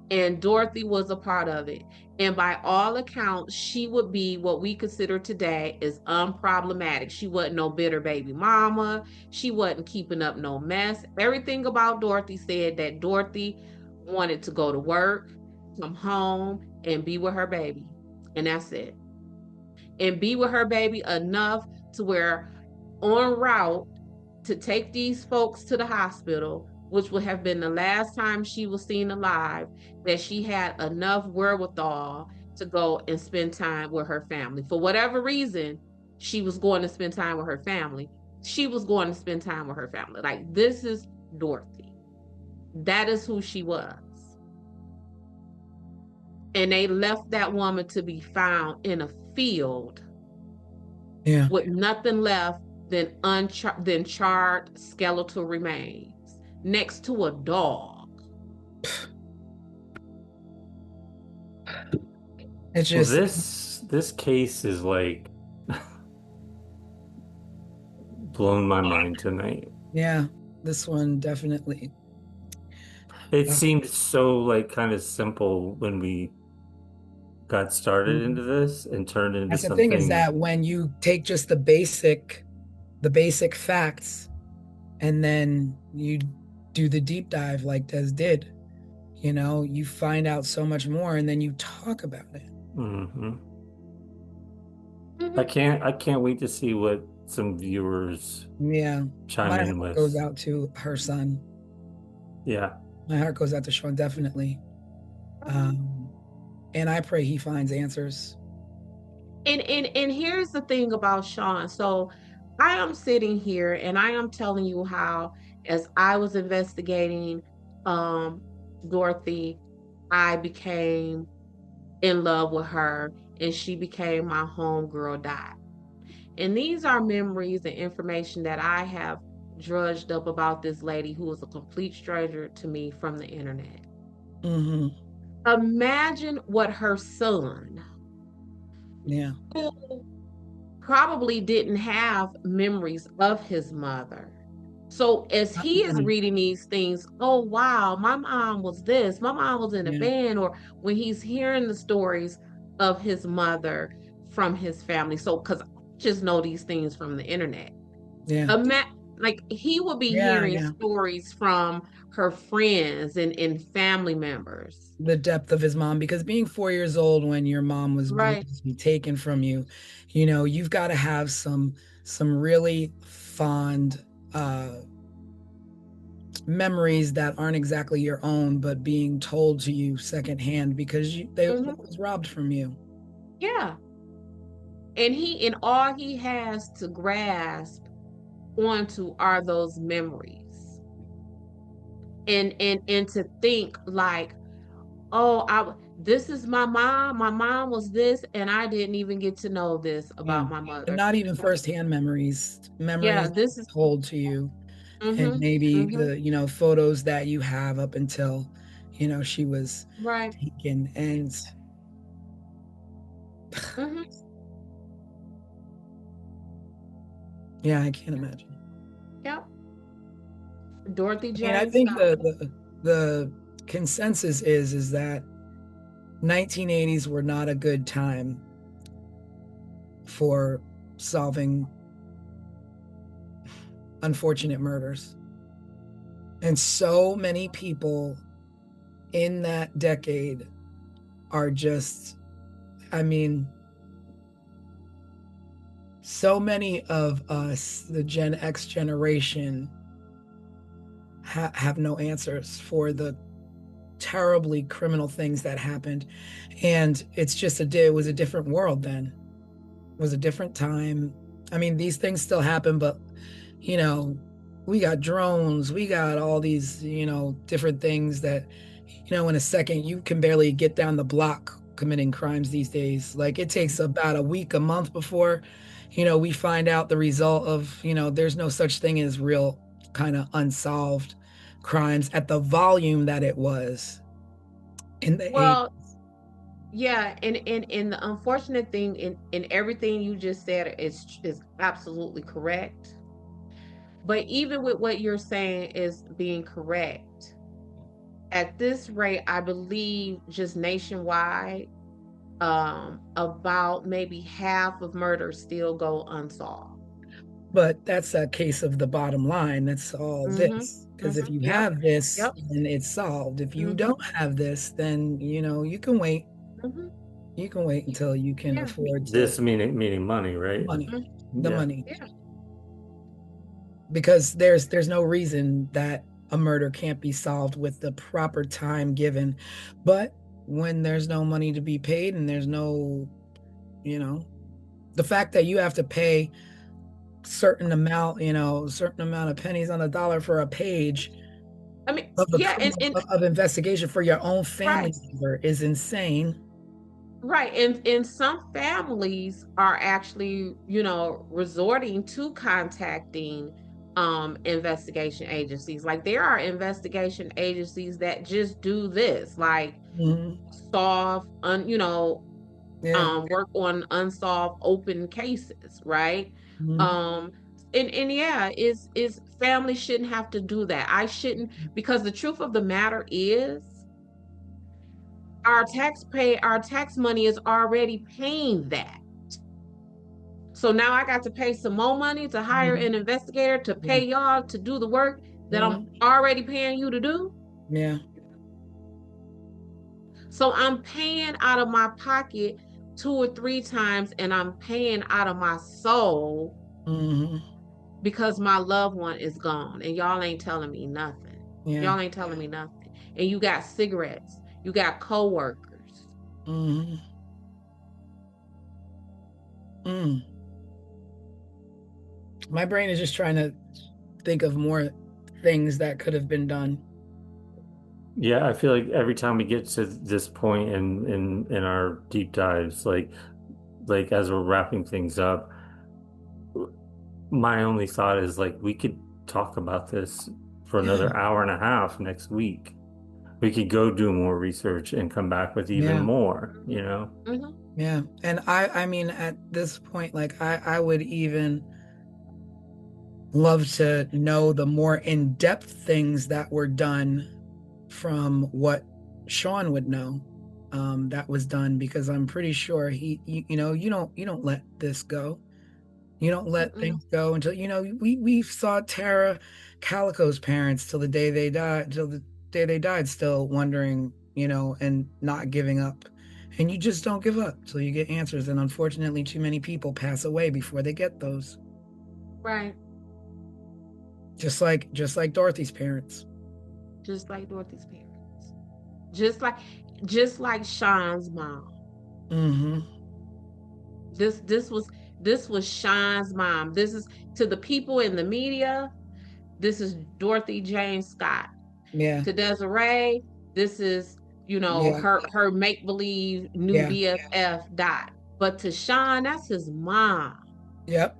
And Dorothy was a part of it. And by all accounts, she would be what we consider today as unproblematic. She wasn't no bitter baby mama. She wasn't keeping up no mess. Everything about Dorothy said that Dorothy wanted to go to work, come home, and be with her baby. And that's it. And be with her baby enough to where en route to take these folks to the hospital, which would have been the last time she was seen alive, that she had enough wherewithal to go and spend time with her family. For whatever reason, she was going to spend time with her family. She was going to spend time with her family. Like, this is Dorothy. That is who she was. And they left that woman to be found in a field Yeah. with nothing left than charred skeletal remains next to a dog. It's Well, just this case is like blown my mind tonight. yeah, this one definitely. It uh, seemed so like kind of simple when we got started into mhm. this and turned into That's the thing is something. that when you take just the basic facts and then you do the deep dive like Des did, you find out so much more and then you talk about it. Mhm. Mhm. I can't wait to see what some viewers Yeah. chime My in heart goes with. out to her son. Yeah. My heart goes out to Sean, definitely. Um, and I pray he finds answers. And here's the thing about Sean. So I am sitting here and I am telling you how, as I was investigating um Dorothy, I became in love with her and she became my homegirl Dot. And these are memories and information that I have drudged up about this lady who was a complete stranger to me from the internet. Hmm. Imagine what her son, Yeah. who probably didn't have memories of his mother. So as Not he is many. reading these things, oh wow, my mom was this, my mom was in a Yeah. band, or when he's hearing the stories of his mother from his family. So because I just know these things from the internet. Yeah. like he would be Yeah, hearing yeah. stories from her friends and family members. The depth of his mom, because being 4 years old when your mom was Right. brutally taken from you, you've got to have some really fond memories that aren't exactly your own, but being told to you secondhand because they Hmm. was robbed from you. Yeah. And all he has to grasp onto are those memories. And to think like, oh, I this is my mom. My mom was this, and I didn't even get to know this Yeah. about my And mother. not even firsthand memories, Yeah, memories this is told to you, and mm-hmm, maybe mm-hmm, the photos that you have up until she was right. taken. And Mm-hmm. yeah, I can't imagine. Yep. Dorothy I mean, I Jane think Scott. the consensus is that 1980s were not a good time for solving unfortunate murders. And so many people in that decade are just, I mean, so many of us, the Gen X generation, have no answers for the terribly criminal things that happened. And it was a different world then. It was a different time. I mean, these things still happen, but you know, we got drones, we got all these, different things that, in a second you can barely get down the block committing crimes these days. Like it takes about a week, a month before, we find out the result of, there's no such thing as real kind of unsolved crimes at the volume that it was in the eight. Well, yeah, and the unfortunate thing in everything you just said is absolutely correct. But even with what you're saying is being correct, at this rate, I believe just nationwide, about maybe half of murders still go unsolved. But that's a case of the bottom line. That's all Mm-hmm. this. Because if Mm-hmm. you Yep. have this, Yep. then it's solved. If you Mm-hmm. don't have this, then you can wait. Mm-hmm. You can wait until you can Yeah. afford to This meaning money, right? money, Mm-hmm. the Yeah. money. Yeah. Because there's no reason that a murder can't be solved with the proper time given. But when there's no money to be paid and there's no, you know, the fact that you have to pay certain amount of pennies on a dollar for a page I mean, of a yeah, criminal of investigation for your own family right. member is insane. Right. And some families are actually, resorting to contacting investigation agencies. Like there are investigation agencies that just do this, like Hmm. solve Yeah. work on unsolved open cases, right? Hmm. Um and yeah, is families shouldn't have to do that. I shouldn't, because the truth of the matter is our tax money is already paying that. So now I got to pay some more money to hire Hmm. an investigator to Yeah. pay y'all to do the work that I'm Hmm. already paying you to do. Yeah. So I'm paying out of my pocket 2 or 3 times, and I'm paying out of my soul Hmm. because my loved one is gone and y'all ain't telling me nothing. Yeah. Y'all ain't telling me nothing. And you got cigarettes, you got coworkers. Hmm. Mm. My brain is just trying to think of more things that could have been done. Yeah, I feel like every time we get to this point in our deep dives, like as we're wrapping things up, my only thought is like we could talk about this for Yeah. another hour and a half next week. We could go do more research and come back with even Yeah. more, you know? Mm-hmm. Yeah. And I mean, at this point, like I would even love to know the more in-depth things that were done from what Sean would know, that was done, because I'm pretty sure you don't let this go. You don't let Mm-mm. things go until, we saw Tara Calico's parents till the day they died, till the day they died, still wondering, and not giving up. And you just don't give up till you get answers. And unfortunately, too many people pass away before they get those. Right. Just like Dorothy's parents. Just like Dorothy's parents. Just like just like Sean's mom. Mm-hmm. This this was this was Sean's mom. This is to the people in the media. This is Dorothy Jane Scott. Yeah. To Desiree, this is Yeah. her make believe new Yeah. BFF Dot. But to Sean, that's his mom. Yep.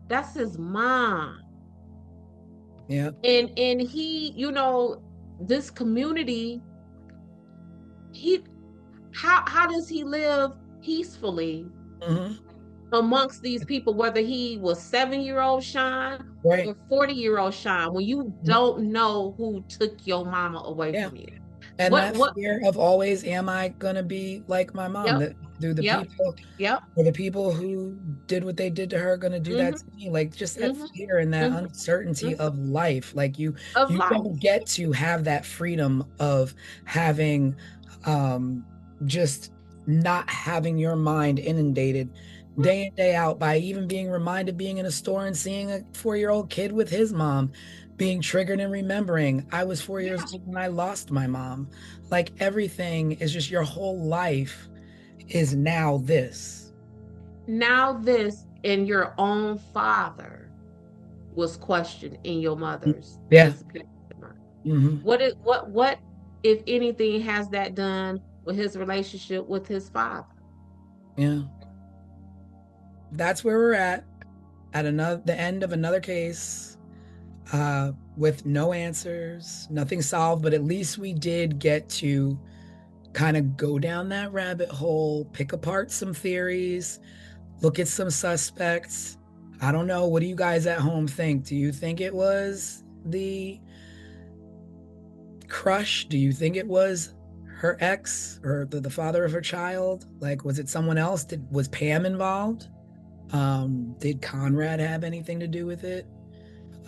That's his mom. Yep. And he, this community, he how does he live peacefully Mm-hmm. amongst these people, whether he was 7-year-old Sean Right. or 40-year-old Sean, when you don't know who took your mama away Yeah. from you? And What that what fear of always, am I gonna be like my mom? yep, That do the yep, people yep. or the people who did what they did to her gonna do that Mm-hmm, to me? Like just that mm-hmm, fear and that mm-hmm, uncertainty mm-hmm. of life. Like you Of you life. don't get to have that freedom of having um just not having your mind inundated day in, day out by even being reminded being in a store and seeing a 4-year-old kid with his mom being triggered and remembering I was 4 years Yeah. old when I lost my mom. Like everything is just your whole life is now this. Now this and your own father was questioned in your mother's Yeah. disappearance. Hmm. What if anything has that done with his relationship with his father? Yeah. That's where we're at the end of another case, with no answers, nothing solved, but at least we did get to kind of go down that rabbit hole, pick apart some theories, look at some suspects. I don't know. What do you guys at home think? Do you think it was the crush? Do you think it was her ex or the father of her child? Like, was it someone else? Was Pam involved? Did Conrad have anything to do with it?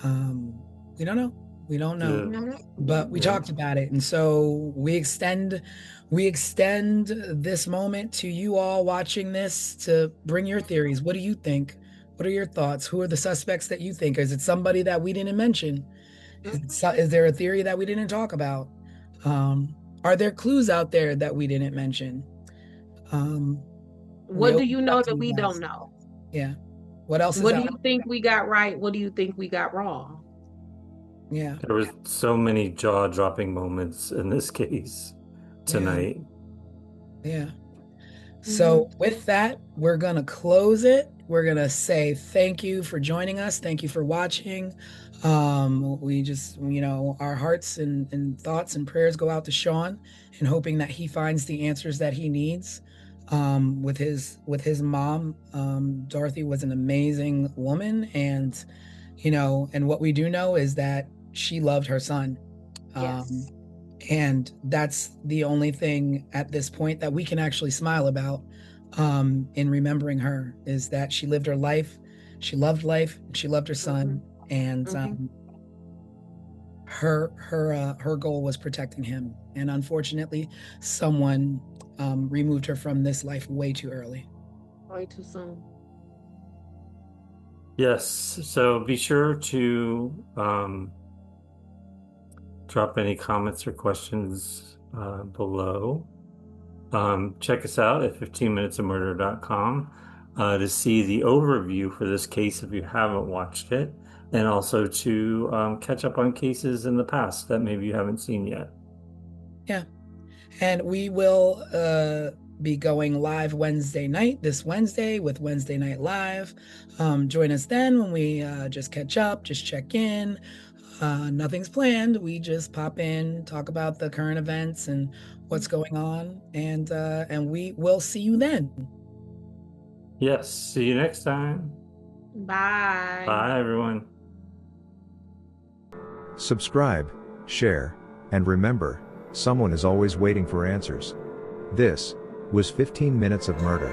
Um, we don't know. We don't know. Yeah. But we Yeah. talked about it. And so we extend this moment to you all watching this to bring your theories. What do you think? What are your thoughts? Who are the suspects that you think? Is it somebody that we didn't mention? Is there a theory that we didn't talk about? Are there clues out there that we didn't mention? We What do open you it up know to that you we don't guys. know? Yeah. What else is What do out? you think we got right? What do you think we got wrong? Yeah. There was so many jaw-dropping moments in this case Yeah. tonight. Yeah. Mhm. So, with that, we're going to close it. We're going to say thank you for joining us. Thank you for watching. We just, our hearts and thoughts and prayers go out to Sean and hoping that he finds the answers that he needs. With his mom, Dorothy was an amazing woman, and what we do know is that she loved her son. Um, Yes. and that's the only thing at this point that we can actually smile about, in remembering her, is that she lived her life, she loved life, she loved her son, Mhm. and Mhm. her goal was protecting him. And unfortunately, someone removed her from this life way too early. Way too soon. Yes, so be sure to drop any comments or questions below. Check us out at 15minutesofmurder.com to see the overview for this case if you haven't watched it, and also to catch up on cases in the past that maybe you haven't seen yet. Yeah. And we will be going live Wednesday night, this Wednesday, with Wednesday Night Live. Join us then when we just catch up, just check in. Nothing's planned. We just pop in, talk about the current events and what's going on, and we will see you then. Yes, see you next time. Bye. Bye, everyone. Subscribe, share, and remember, someone is always waiting for answers. This was 15 Minutes of Murder.